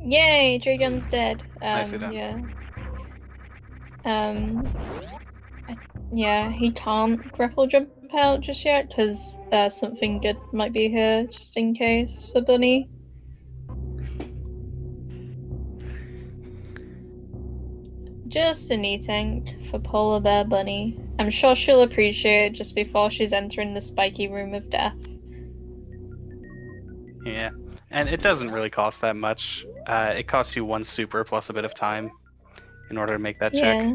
Yay, Dragon's dead. Nicely done. Yeah. Yeah, he can't grapple jump out just yet because something good might be here just in case for Bunny. Just a knee tank for Polar Bear Bunny. I'm sure she'll appreciate it just before she's entering the spiky room of death. Yeah, and it doesn't really cost that much. It costs you one super plus a bit of time in order to make that check. Yeah.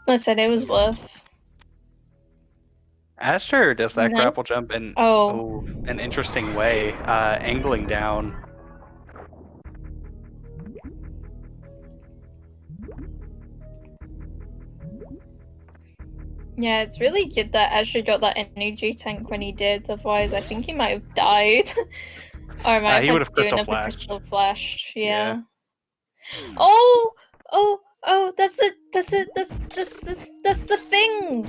Like I said, it was worth. Asher does that grapple Nice. jump in Oh, an interesting way, angling down. yeah, it's really good that Asher got that energy tank when he did. Otherwise, I think he might have died. Or I might have He would had to have do crystal another flashed. crystal flash. Yeah. Yeah. Oh, oh, that's it. That's the thing.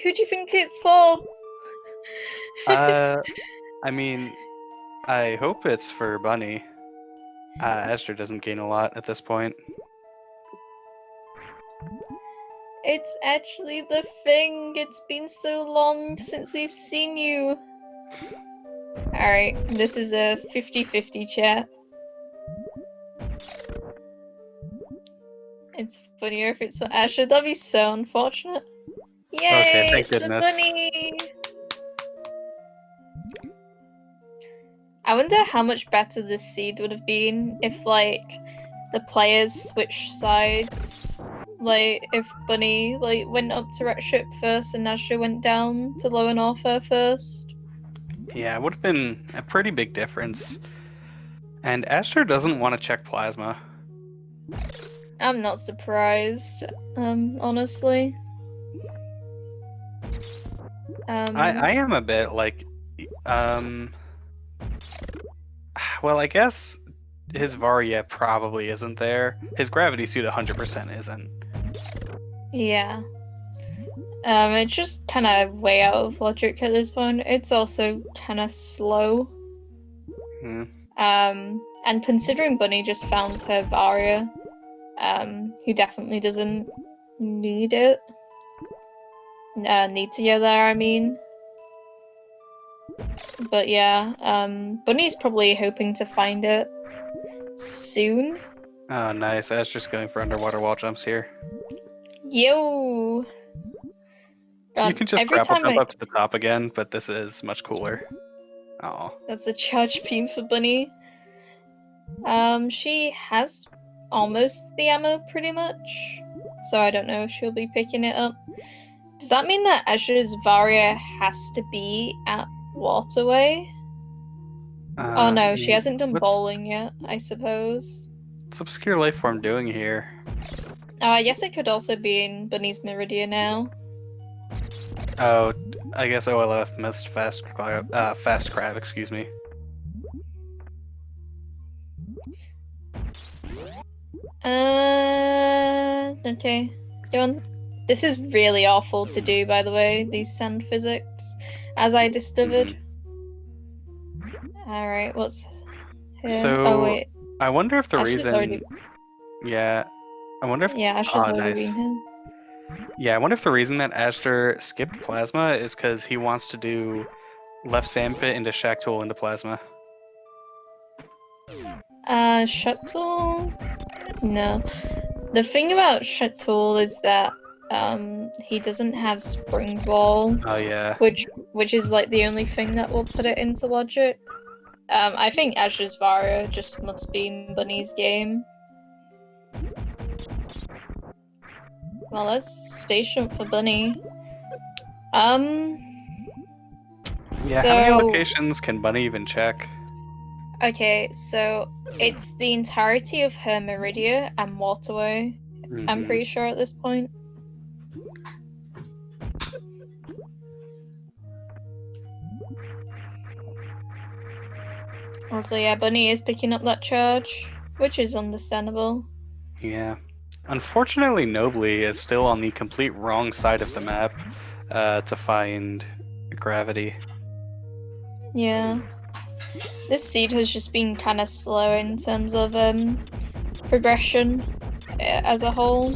Who do you think it's for? I mean, I hope it's for Bunny. Asher doesn't gain a lot at this point. It's actually the thing. It's been so long since we've seen you. Alright, this is a 50-50 chat. It's funnier if it's for Asher. That'd be so unfortunate. Yay! Okay, thank It's for goodness. Bunny! I wonder how much better this seed would have been if, like, the players switched sides. Like, if Bunny, like, went up to Red Ship first and Asher went down to Lower Norfair first. Yeah, it would have been a pretty big difference. And Asher doesn't want to check plasma. I'm not surprised, honestly. I am a bit like, well, I guess his Varia probably isn't there. His gravity suit 100% isn't. Yeah. It's just kind of way out of logic at this point. It's also kind of slow. Hmm. And considering Bunny just found her Varia, he definitely doesn't need it. Need to go there, I mean. But yeah, Bunny's probably hoping to find it soon. Oh, nice. Asher's going for underwater wall jumps here. Yo! God, You can just every grapple time jump up to the top again, but this is much cooler. Oh. That's a charge beam for Bunny. She has almost the ammo pretty much, so I don't know if she'll be picking it up. Does that mean that Azura's Varia has to be at Waterway? Oh no, she hasn't done bowling yet, I suppose. What's Obscure Life Form doing here? I guess it could also be in Bunny's Meridia now. Oh, I guess OLF missed fast crab, excuse me. Okay. Go on. This is really awful to do, by the way, these sand physics, as I discovered. Alright, what's here? So, oh wait. I wonder if the Asher's reason... already... Yeah, I wonder if... Yeah, Asher's already nice. been here. Yeah, I wonder if the reason that Asher skipped Plasma is because he wants to do left Sandpit into Shaktool into Plasma. Shuttle? No. The thing about Shuttle is that he doesn't have Spring Ball. Oh yeah. Which is like the only thing that will put it into logic. I think Asher's Varia just must be in Bunny's game. Well, that's spaceship for Bunny. Yeah, so... how many locations can Bunny even check? Okay, so it's the entirety of her Meridia and Waterway. I'm pretty sure at this point. Also, yeah, Bunny is picking up that charge, which is understandable. Yeah. Unfortunately, Nobly is still on the complete wrong side of the map to find gravity. Yeah. This seed has just been kind of slow in terms of progression as a whole.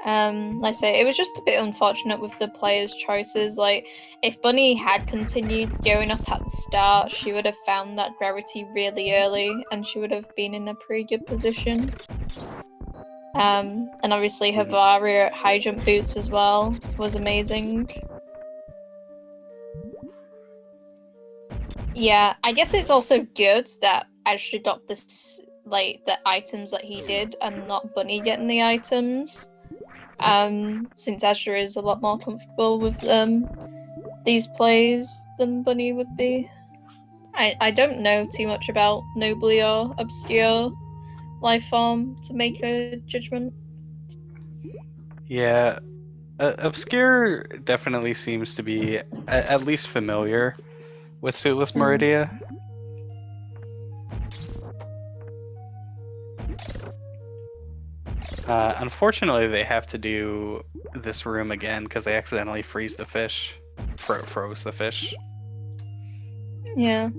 Like I say, it was just a bit unfortunate with the players' choices. Like, if Bunny had continued going up at the start, she would have found that gravity really early, and she would have been in a pretty good position. And obviously her Varia at high jump boots as well was amazing. Yeah, I guess it's also good that Asher got this, like, the items that he did, and not Bunny getting the items. Since Azure is a lot more comfortable with these plays than Bunny would be. I don't know too much about Nobly or Obscure life form to make a judgment. Yeah, Obscure definitely seems to be at least familiar with Suitless Meridia. Unfortunately, they have to do this room again because they accidentally freeze the fish. Froze the fish. Yeah.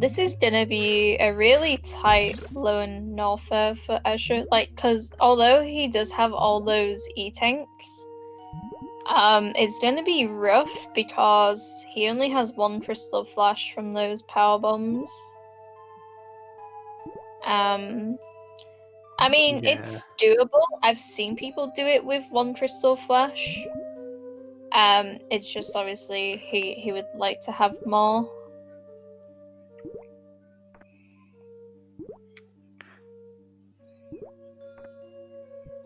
This is gonna be a really tight lone Norther for Azure, like, cause although he does have all those E-tanks, it's gonna be rough because he only has one crystal flash from those power bombs. I mean, Yeah. it's doable. I've seen people do it with one crystal flash. It's just obviously he would like to have more.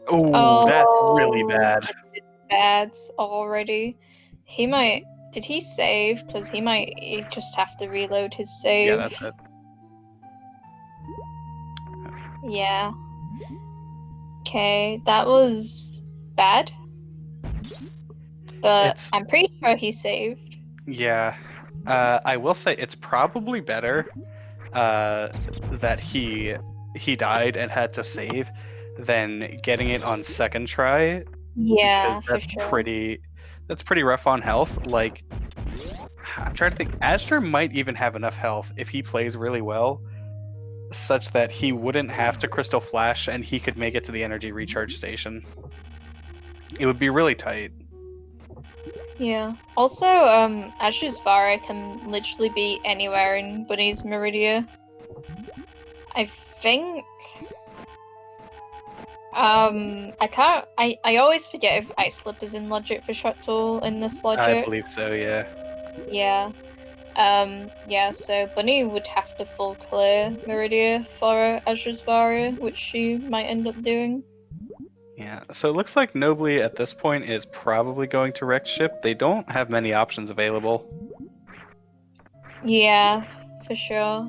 Oh, that's really bad. It's bad already. He might. Did he save? Because he just have to reload his save. Yeah, that's it. Yeah. Okay, that was bad. But I'm pretty sure he saved. Yeah. I will say it's probably better that he died and had to save than getting it on second try. Yeah, Because for sure. that's pretty rough on health. Like, I'm trying to think. Azure might even have enough health if he plays really well, such that he wouldn't have to Crystal Flash and he could make it to the energy recharge station. It would be really tight. Yeah. Also, Ashu's Vara can literally be anywhere in Bunny's Meridia. I think. I always forget if Ice Slip is in logic for Shaktool in this logic. I believe so, yeah. Yeah. Yeah, so Bunny would have to full clear Meridia for Azura's Varia, which she might end up doing. Yeah, so it looks like Nobly at this point is probably going to wreck ship. They don't have many options available. Yeah, for sure.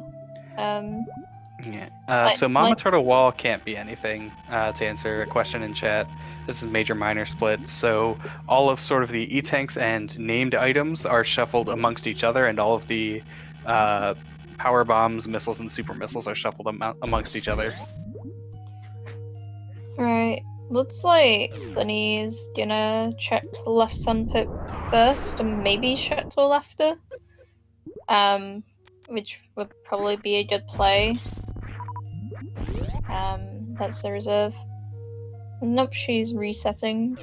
Yeah. So Mama Turtle Wall can't be anything, to answer a question in chat. This is major minor split. So all of sort of the E-tanks and named items are shuffled amongst each other, and all of the power bombs, missiles, and super missiles are shuffled amongst each other. Right. Looks like Bunny's gonna check left sandpit first and maybe Shaktools after. Which would probably be a good play. That's the reserve. Nope, she's resetting.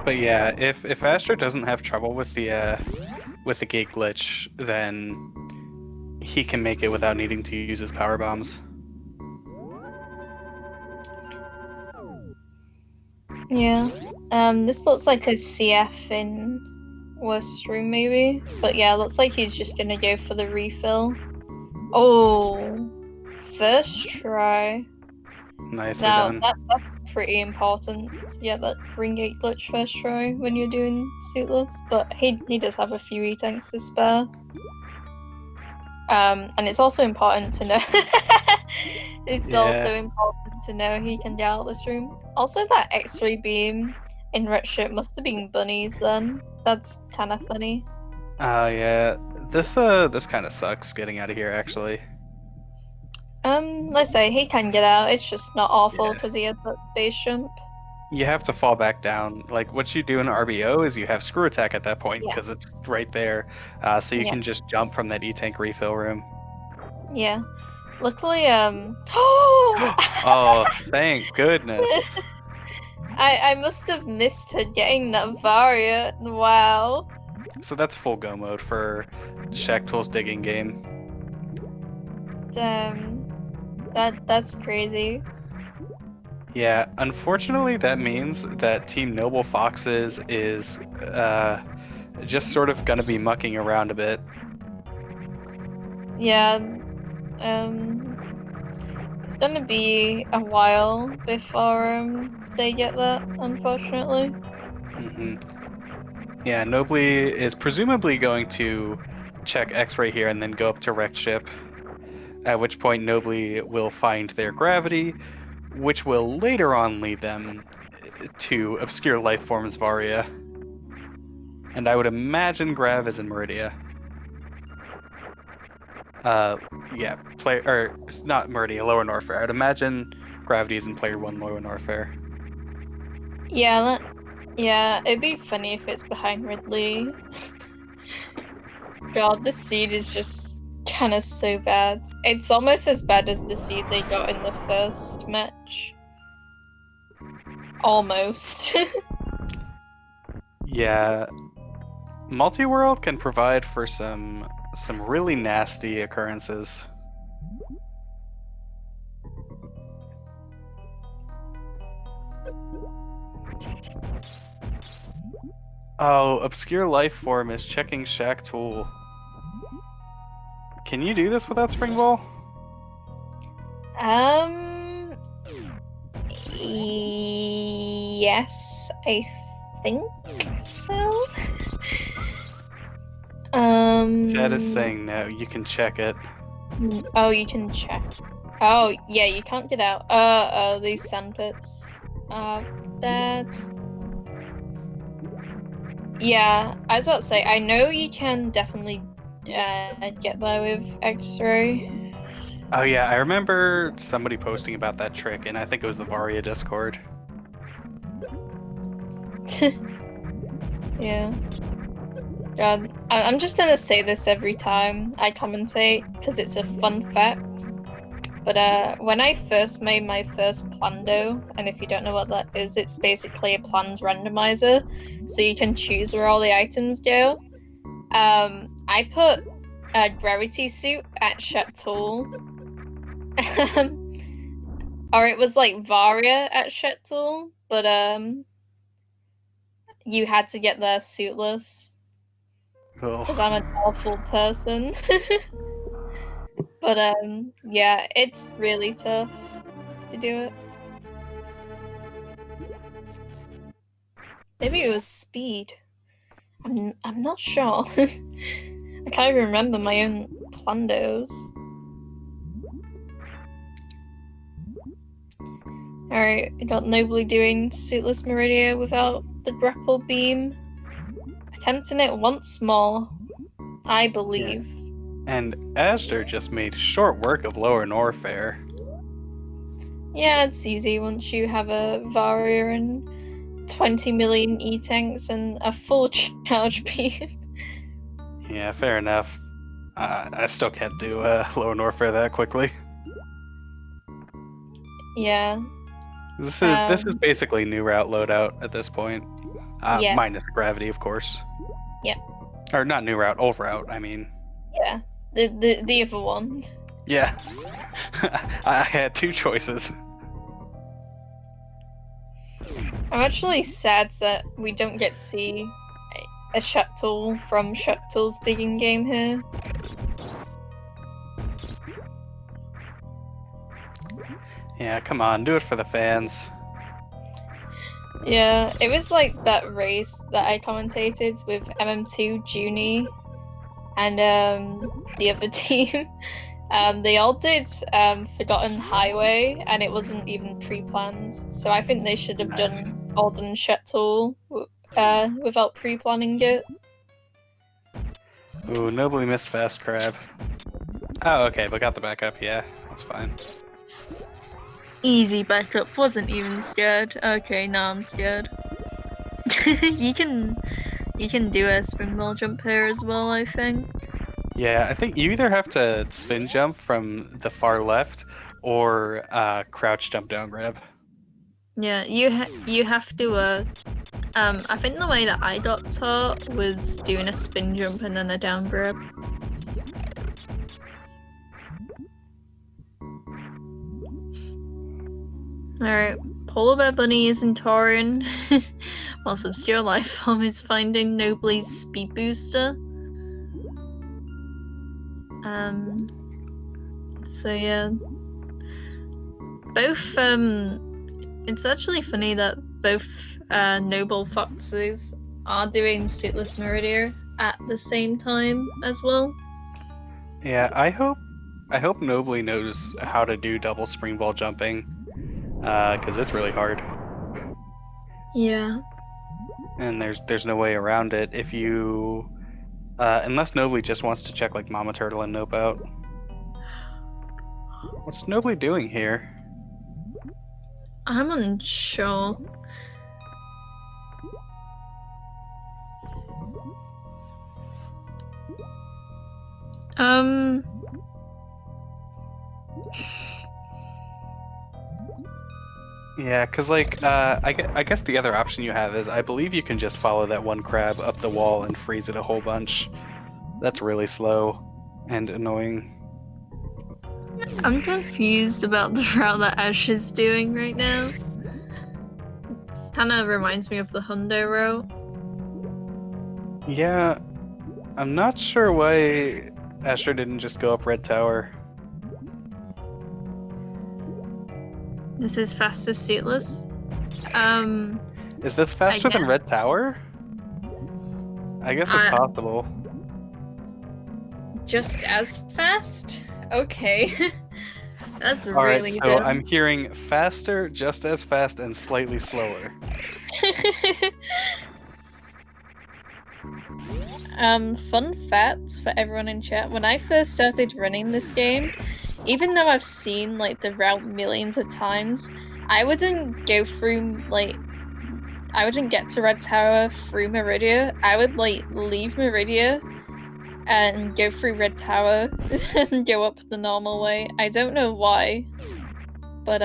But yeah, if Astra doesn't have trouble with the gate glitch, then he can make it without needing to use his power bombs. Yeah. This looks like a CF in worst room maybe. But yeah, looks like he's just gonna go for the refill. Oh, first try. Nicely Now done. that's pretty important to get that ring gate glitch first try when you're doing suitless. But he does have a few E-tanks to spare. And it's also important to know. It's also important to know he can get out of this room. Also, that X-ray beam in red ship must have been Bunnies then. That's kind of funny. Yeah. This kind of sucks getting out of here actually. Let's say he can get out. It's just not awful because he has that space jump. You have to fall back down. Like what you do in RBO is you have screw attack at that point because it's right there, so you can just jump from that E-tank refill room. Yeah. Luckily, Oh, thank goodness. I must have missed her getting that Varia. Wow. So that's full go mode for Shaktools digging game. Damn. That's crazy. Yeah, unfortunately that means that Team Noble Foxes is just sort of gonna be mucking around a bit. Yeah. It's gonna be a while before they get that, unfortunately. Yeah, Nobly is presumably going to check X-ray here and then go up to wrecked ship. At which point Nobly will find their gravity, which will later on lead them to obscure life forms Varia. And I would imagine Grav is in Meridia. Yeah, it's not Meridia, Lower Norfair. I'd imagine Gravity is in Player 1 Lower Norfair. Yeah, it'd be funny if it's behind Ridley. God, this seed is just kind of so bad. It's almost as bad as the seed they got in the first match. Almost. Yeah, Multi-World can provide for some really nasty occurrences. Oh, Obscure Life Form is checking Shaktools. Can you do this without Spring Ball? Yes, I think so. Chad is saying no, you can check it. Oh, you can check. Oh, yeah, you can't get out. These sandpits are bad. Yeah, I was about to say, I know you can definitely get there with X-ray. Oh yeah, I remember somebody posting about that trick, and I think it was the Varia Discord. Yeah. God, I'm just gonna say this every time I commentate because it's a fun fact. But when I first made my first Plando, and if you don't know what that is, it's basically a plans randomizer, so you can choose where all the items go. I put a gravity suit at Shaktools. Or it was like Varia at Shaktools, but you had to get there suitless because I'm an awful person. But yeah, it's really tough to do it. Maybe it was speed. I'm not sure. I can't even remember my own Plandos. Alright, I got Nobly doing suitless Meridia without the grapple beam. Attempting it once more, I believe. Yeah. And Astor just made short work of Lower Norfair. Yeah, it's easy once you have a Varia and 20 million E-tanks and a full charge beam. Yeah, fair enough. I still can't do Lower Norfair that quickly. Yeah. This is basically new route loadout at this point. Yeah. Minus the gravity, of course. Yeah. Or not new route, old route, I mean. Yeah. The other one. Yeah. I had two choices. I'm actually sad that we don't get to see a Shaktool from Shaktools digging game here. Yeah, come on, do it for the fans. Yeah, it was like that race that I commentated with MM2, Junie, and the other team. They all did Forgotten Highway, and it wasn't even pre-planned. So I think they should have done Alden Shuttle without pre-planning it. Ooh, nobly missed Fast Crab. Oh, okay, but got the backup, yeah, that's fine. Easy backup, wasn't even scared. Okay, now I'm scared. you can do a spring ball jump here as well, I think. Yeah, I think you either have to spin jump from the far left or crouch jump down grab. Yeah, you have to I think the way that I got taught was doing a spin jump and then a down grab. Alright, Polar Bear Bunny is in Tauren, whilst Obscure Life Form is finding Nobly's speed booster. So yeah, both it's actually funny that both noble foxes are doing suitless Meridia at the same time as well. Yeah, I hope Nobly knows how to do double springball jumping, because it's really hard, Yeah. and there's no way around it if you, unless Nobly just wants to check like Mama Turtle and Nope out. What's Nobly doing here? I'm unsure. Um. Yeah, because like, I guess the other option you have is I believe you can just follow that one crab up the wall and freeze it a whole bunch. That's really slow and annoying. I'm confused about the route that Ash is doing right now. It kind of reminds me of the Hundo route. Yeah, I'm not sure why Asher didn't just go up Red Tower. This is fastest seatless. Is this faster than Red guess. Tower? I guess it's possible. Just as fast? Okay. That's All right, really so dumb. I'm hearing faster, just as fast, and slightly slower. Fun fact for everyone in chat, when I first started running this game, even though I've seen like the route millions of times, I wouldn't go through I wouldn't get to Red Tower through Meridia. I would like leave Meridia and go through Red Tower and go up the normal way. I don't know why. But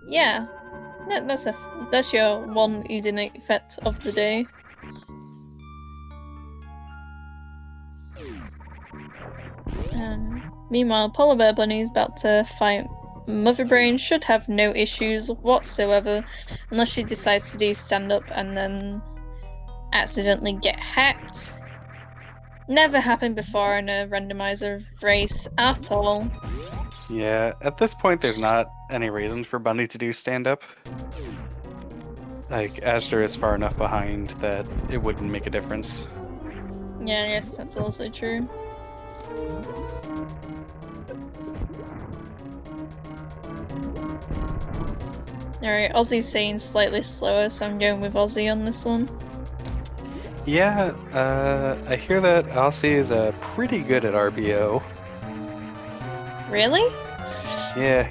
yeah. That's your one Udinate fet of the day. Meanwhile, Polar Bear Bunny is about to fight Mother Brain. Should have no issues whatsoever, unless she decides to do stand up and then accidentally get hacked. Never happened before in a randomizer race at all. Yeah, at this point, there's not any reason for Bunny to do stand up. Like, Asher is far enough behind that it wouldn't make a difference. Yeah, yes, that's also true. Alright, Aussie's saying slightly slower, so I'm going with Aussie on this one. Yeah, I hear that Aussie is pretty good at RBO. Really? Yeah.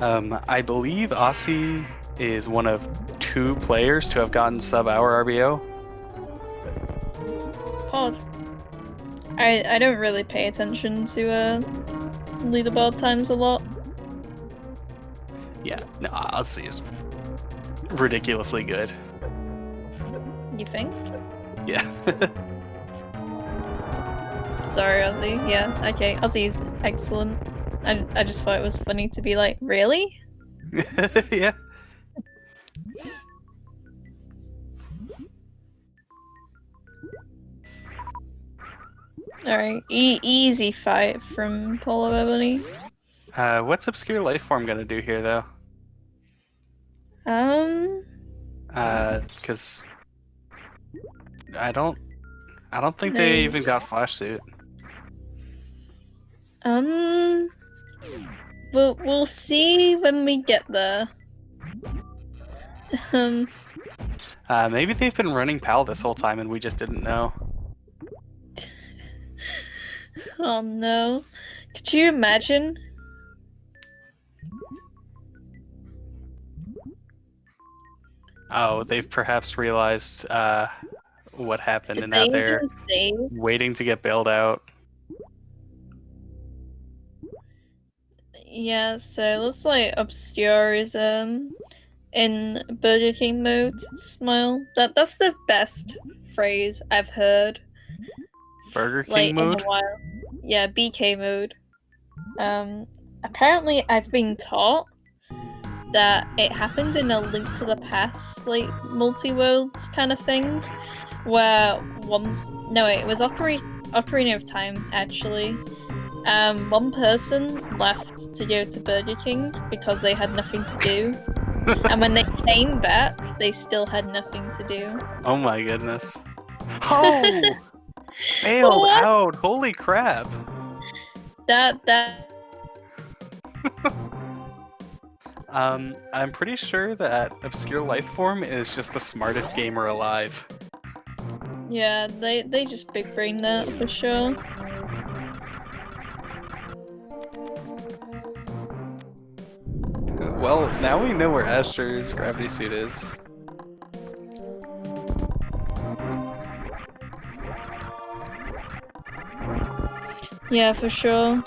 I believe Aussie is one of 2 players to have gotten sub-hour RBO. Odd. I don't really pay attention to leaderboard times a lot. Yeah, no, Aussie is ridiculously good. You think? Yeah. Sorry, Aussie. Yeah, okay. Aussie's excellent. I just thought it was funny to be like, really? Yeah. Alright, easy fight from Polar Bear Bunny. What's Obscure Lifeform gonna do here, though? Because I don't think they even got Flash Suit. We'll see when we get there. Maybe they've been running PAL this whole time and we just didn't know. Oh no. Could you imagine? Oh, they've perhaps realized what happened, Did and they now they're even save? waiting to get bailed out. Yeah, so looks like Obscure is in Burger King mode. Smile. That's the best phrase I've heard. Burger King Like mode? in a while. Yeah, BK mode. Apparently I've been taught that it happened in a Link to the Past, like, multi-worlds kind of thing, where it was Ocarina of Time, actually. One person left to go to Burger King because they had nothing to do. And when they came back, they still had nothing to do. Oh my goodness. Oh! Bailed What? out! Holy crap! That I'm pretty sure that Obscure Life Form is just the smartest gamer alive. Yeah, they just big brain that for sure. Well, now we know where Aster's gravity suit is. Yeah, for sure.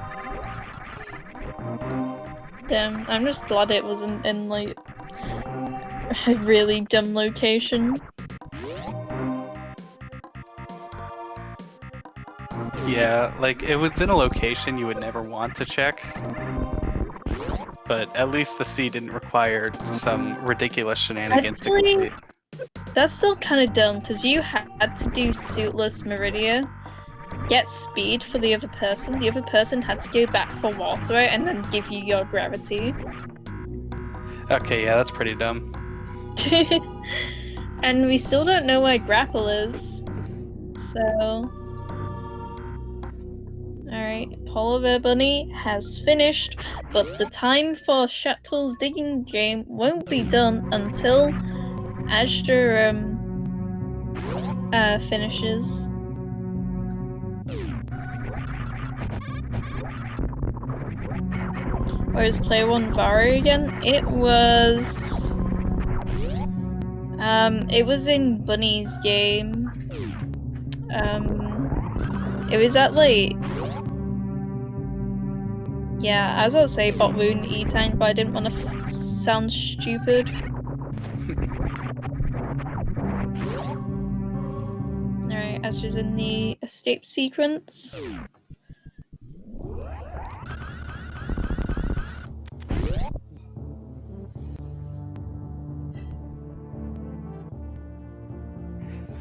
Damn, I'm just glad it wasn't in, like, a really dumb location. Yeah, like, it was in a location you would never want to check. But at least the sea didn't require some ridiculous shenanigans to Actually, complete. that's still kind of dumb, because you had to do Suitless Meridia, get speed for the other person had to go back for water, and then give you your gravity. Okay, yeah, that's pretty dumb. And we still don't know where Grapple is, so... Alright, Polar Bear Bunny has finished, but the time for Shaktools digging game won't be done until Azure finishes. Where's Player 1 Varo again? It was in Bunny's game. It was at, like, yeah, I was about to say Botwoon E-Tank, but I didn't want to sound stupid. Alright, Astra's in the escape sequence.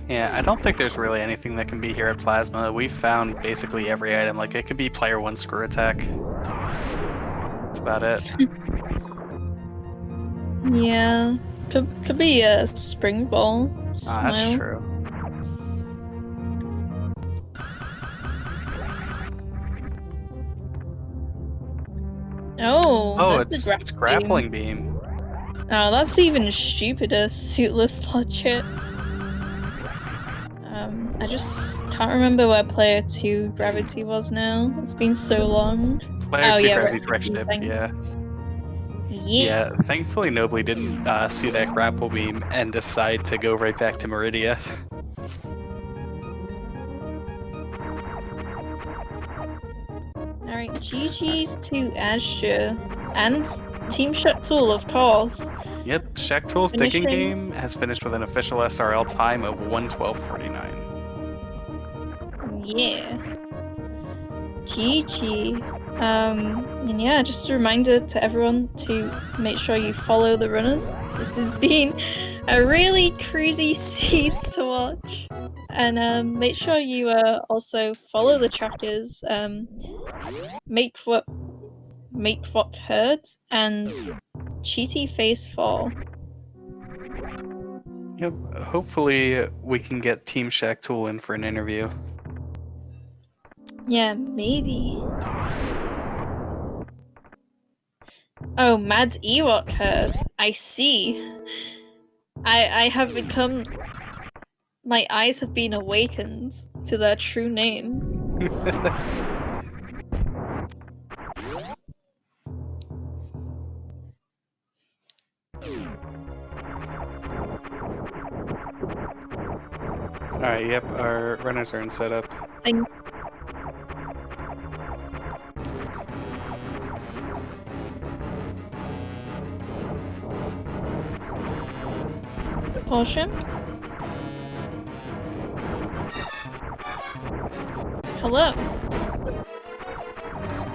Yeah, I don't think there's really anything that can be here at Plasma. We found basically every item. Like, it could be Player 1 Screw Attack. That's about it. Yeah, could be a Spring Ball. Smile. That's true. Oh, it's Grappling Beam. Oh, that's even stupider, Suitless Logic. I just can't remember where Player 2 Gravity was now. It's been so long. Player 2 yeah, Gravity's Wretched, yeah. Yeah, thankfully Nobly didn't see that grapple beam and decide to go right back to Meridia. Alright, GG's to Azure. And Team Shaktool, of course. Yep, Shaktools digging game has finished with an official SRL time of 1:12:49. Yeah. GG. And yeah, just a reminder to everyone to make sure you follow the runners. This has been a really crazy seeds to watch. And make sure you also follow the trackers. Make what hurts and Cheaty Face Fall. Yep, hopefully we can get Team Shaktool in for an interview. Yeah, maybe. Oh, Mad Ewok herd. I see. I have become... My eyes have been awakened to their true name. Alright, yep, our runners are in setup. Portion? Hello.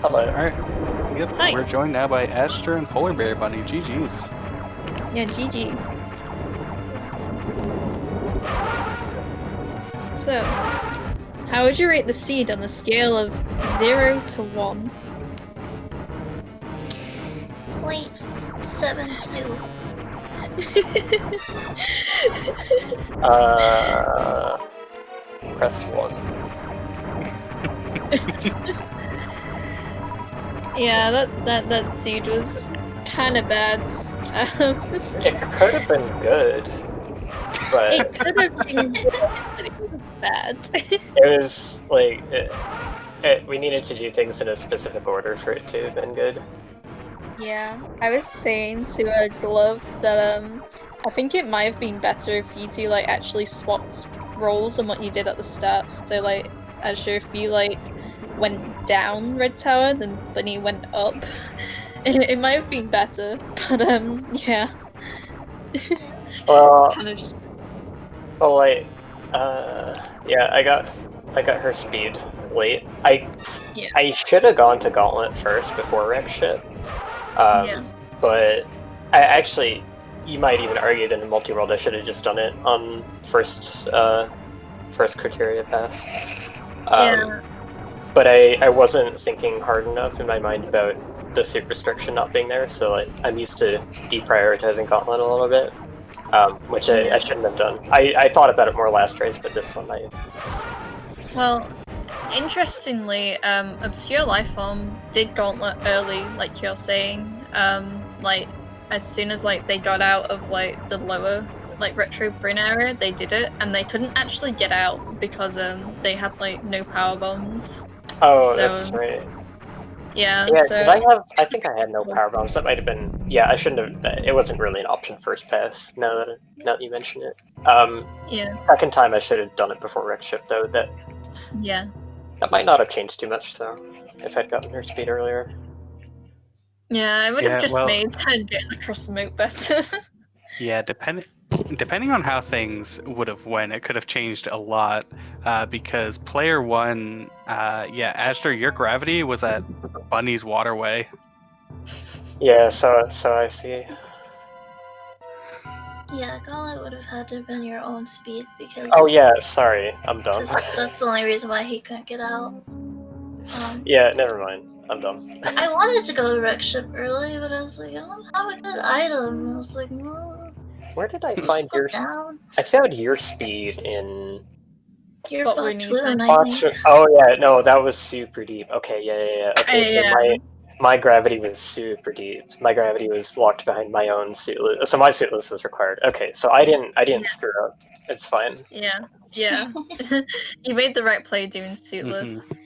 Hello. Alright, yep, Hi. we're joined now by Astra and Polar Bear Bunny. GG's. Yeah, GG. So, how would you rate the seed on a scale of 0 to 1? 0.72. Press 1. Yeah, that seed was kind of bad. It could have been good, but It could have been good, but it was bad. it was like we needed to do things in a specific order for it to have been good. Yeah, I was saying to a glove that I think it might have been better if you two like actually swapped roles on what you did at the start. So like, Azure, if you like went down Red Tower, then Bunny went up. It might have been better, but yeah. Well, It's kind of just well, like, yeah, I got her speed late. I should have gone to Gauntlet first before Wreck Ship. Yeah. But I actually, you might even argue that in multi-world I should have just done it on first criteria pass. Yeah. But I wasn't thinking hard enough in my mind about the soup restriction not being there, so like, I'm used to deprioritizing Gauntlet a little bit, which I shouldn't have done. I thought about it more last race, but this one I... Well, interestingly, Obscure Lifeform did Gauntlet early, like you're saying. Like as soon as like they got out of like the lower like retro Bryn area, they did it, and they couldn't actually get out because they had like no power bombs. Oh, So, that's right. Yeah. Yeah, So because I think I had no power bombs. That might have been... Yeah, I shouldn't have... It wasn't really an option first pass, now that you mention it. yeah. Second time I should have done it before Wreck Ship, though. That might not have changed too much, though, if I'd gotten her speed earlier. Yeah, I would have just well, made getting across the moat better. Yeah, depending on how things would have went, it could have changed a lot. Because player one, Azure, your gravity was at Bunny's waterway. Yeah, so I see. Yeah, Gauntlet would have had to have been your own speed because... Oh yeah, sorry, I'm dumb. That's the only reason why he couldn't get out. Yeah, never mind. I'm dumb. I wanted to go to Wreck Ship early, but I was like, I don't have a good item. I was like, well, where did I find your... down. I found your speed in... Your But box we with need a to- nightmare. Oh yeah, no, that was super deep. Okay, yeah. Okay, so my gravity was super deep. My gravity was locked behind my own suitless. So my suitless was required. Okay, so I didn't screw up. It's fine. Yeah. You made the right play doing suitless.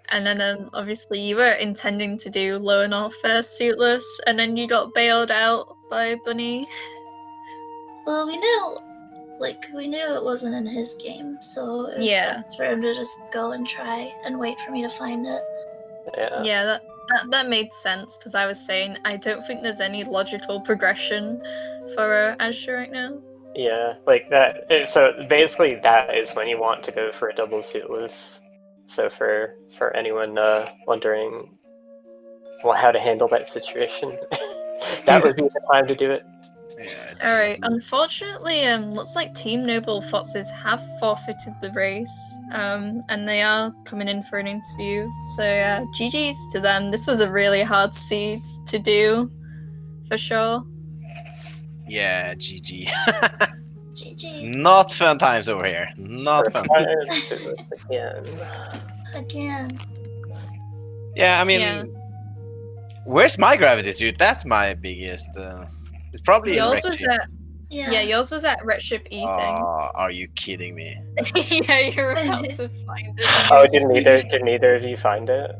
And then obviously you were intending to do low north first suitless, and then you got bailed out by Bunny. Well, we knew it wasn't in his game, so it was best for him to just go and try and wait for me to find it. Yeah, that made sense, because I was saying I don't think there's any logical progression for Azure right now. Yeah, like that. So basically, that is when you want to go for a double suitless. So for anyone wondering how to handle that situation, that would be the time to do it. Yeah, Alright, unfortunately, looks like Team Noble Foxes have forfeited the race, and they are coming in for an interview. So GG's to them. This was a really hard seed to do, for sure. Yeah, GG. GG. Not fun times over here. Not fun. Again. Yeah, I mean, where's my gravity suit? That's my biggest. It's probably yours in was at. Yeah, yours was at Red Ship eating. Are you kidding me? Yeah, you're about to find it. Oh, didn't either of you find it?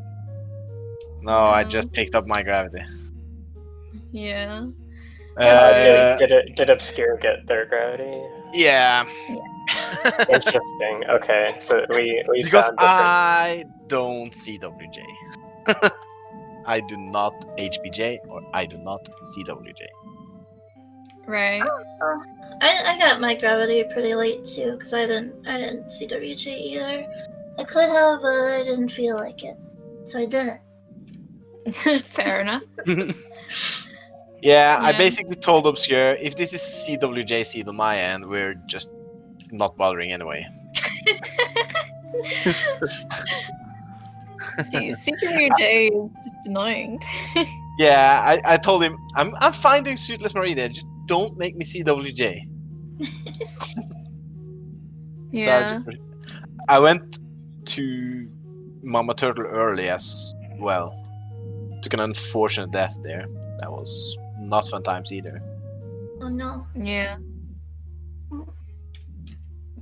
No, I just picked up my gravity. Yeah. Did Obscure get their gravity? Yeah. Interesting. Okay, so we because found I don't CWJ. I do not HBJ or I do not CWJ. Right. I got my gravity pretty late too, because I didn't CWJ either. I could have, but I didn't feel like it, so I didn't. Fair enough. Yeah, I Yeah. basically told Obscure, if this is CWJ seed on my end, we're just not bothering anyway. See, Super New Day is just annoying. Yeah, I told him, I'm fine doing Suitless Marina, just don't make me CWJ. Yeah. So I went to Mama Turtle early as well. Took an unfortunate death there. That was not fun times either. Oh no. Yeah.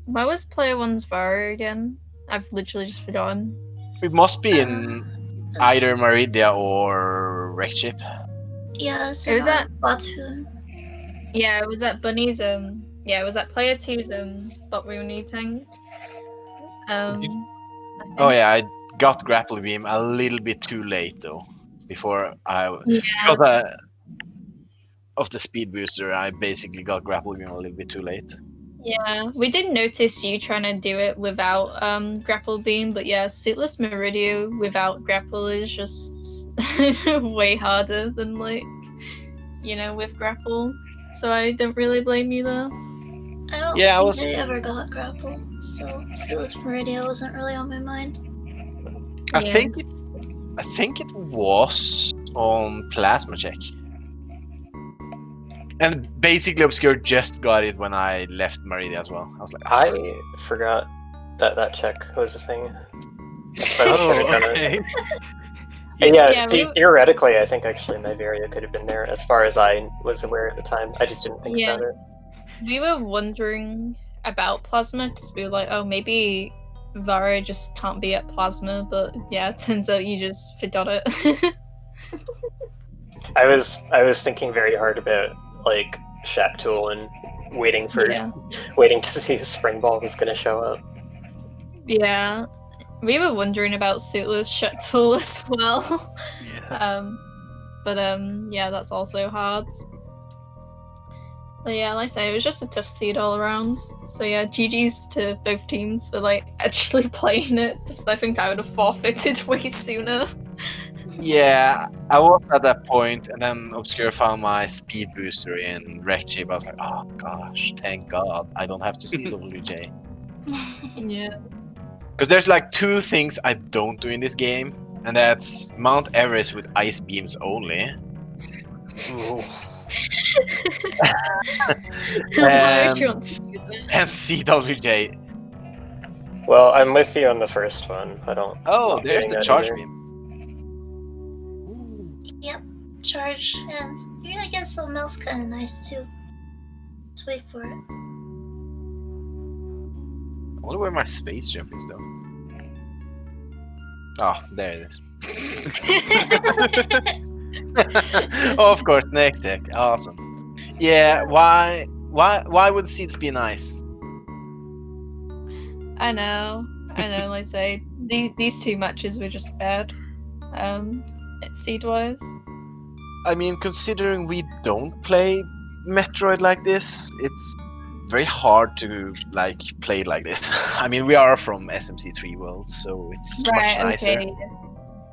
Why was player one's Varo again? I've literally just forgotten. It must be in It's- either Maridia or Wreckship. Yeah, it's It was in at Batu. yeah, it was at Bunny's yeah, it was at player two's bot Rooney tank. I Oh think. yeah, I got Grapple Beam a little bit too late though. Before I Yeah. because of the speed booster, I basically got Grapple Beam a little bit too late. Yeah, we did notice you trying to do it without grapple beam, but yeah, Suitless Meridio without grapple is just way harder than like, with grapple. So I don't really blame you there. I don't Yeah, I think was. I ever got grapple, so Suitless Meridia wasn't really on my mind. I Yeah. think it was on Plasma Check. And basically, Obscure just got it when I left Maridia as well. I was like, I forgot that check was a thing. But I Oh, should have done it. okay. Yeah, theoretically, I think actually Myvaria could have been there, as far as I was aware at the time. I just didn't think Yeah. about it. We were wondering about Plasma because we were like, oh, maybe Vara just can't be at Plasma, but yeah, it turns out you just forgot it. I was thinking very hard about like Shaktool and waiting to see if Spring Ball was going to show up. Yeah, we were wondering about Suitless Shaktools as well. Yeah. Yeah, that's also hard. But yeah, like I say, it was just a tough seed all around. So yeah, GG's to both teams for like actually playing it, because I think I would have forfeited way sooner. yeah, I was at that point, and then Obscure found my speed booster in Wreckship. I was like, oh gosh, thank God, I don't have to see WJ. Yeah. Because there's like two things I don't do in this game, and that's Mount Everest with ice beams only, Why would you want to do that? and CWJ. Well, I'm with you on the first one. I don't. Oh, not there's doing the that charge either. beam. Yep, charge, and you're gonna get something else kind of nice too. Let's wait for it. I wonder where my space jump is though. Oh, there it is. Oh, of course, next deck. Awesome. Yeah, why would seeds be nice? I know, like I say, these two matches were just bad. Seed wise. I mean, considering we don't play Metroid like this, it's very hard to like play it like this. I mean, we are from SMC3 world, so it's much nicer. Okay.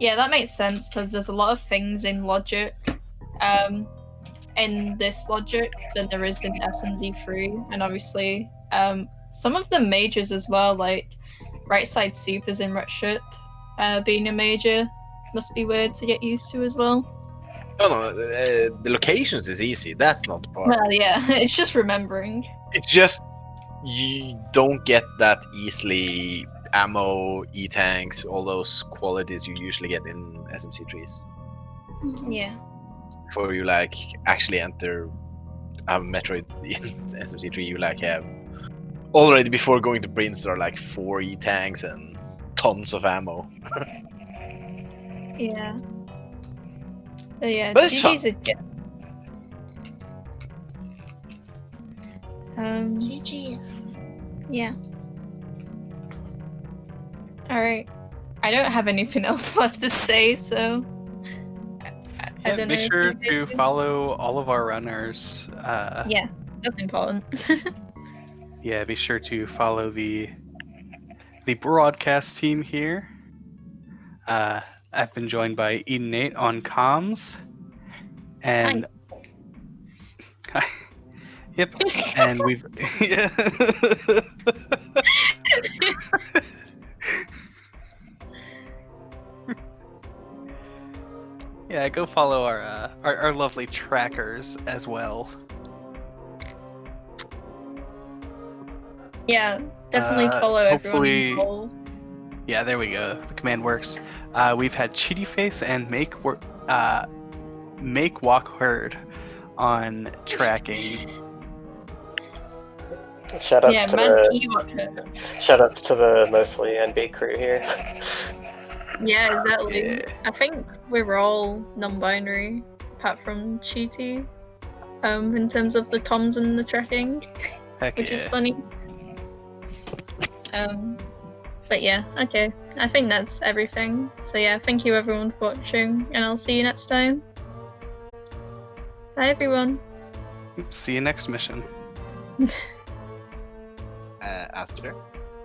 Yeah, that makes sense because there's a lot of things in logic, in this logic than there is in SMZ3, and obviously, some of the majors as well, like right side supers in Retship, being a major, must be weird to get used to as well. No, the locations is easy. That's not the part. Well, yeah, it's just remembering. It's just you don't get that easily ammo, E-tanks, all those qualities you usually get in SMC3s. Yeah. Before you like actually enter Metroid in SMC3, you like have already before going to Brinstar like 4 E-tanks and tons of ammo. Yeah. But yeah, But it's GG's fun. again. GG. Yeah. Alright. I don't have anything else left to say, so I don't know. Be if sure you guys to do. follow all of our runners. Yeah, that's important. Yeah, be sure to follow the broadcast team here. I've been joined by Eden8 on comms, and Yep, and we've yeah. Yeah, go follow our lovely trackers as well. Yeah, definitely follow everyone hopefully- involved. Yeah, there we go. The command works. We've had Cheaty Face and Make Walk Herd on tracking. Shoutouts to shoutouts to the mostly NB crew here. Yeah, exactly. Yeah. I think we're all non-binary, apart from Cheaty, in terms of the comms and the tracking, Heck which yeah. is funny. But yeah, okay. I think that's everything. So yeah, thank you everyone for watching, and I'll see you next time. Bye everyone. See you next mission. Aster.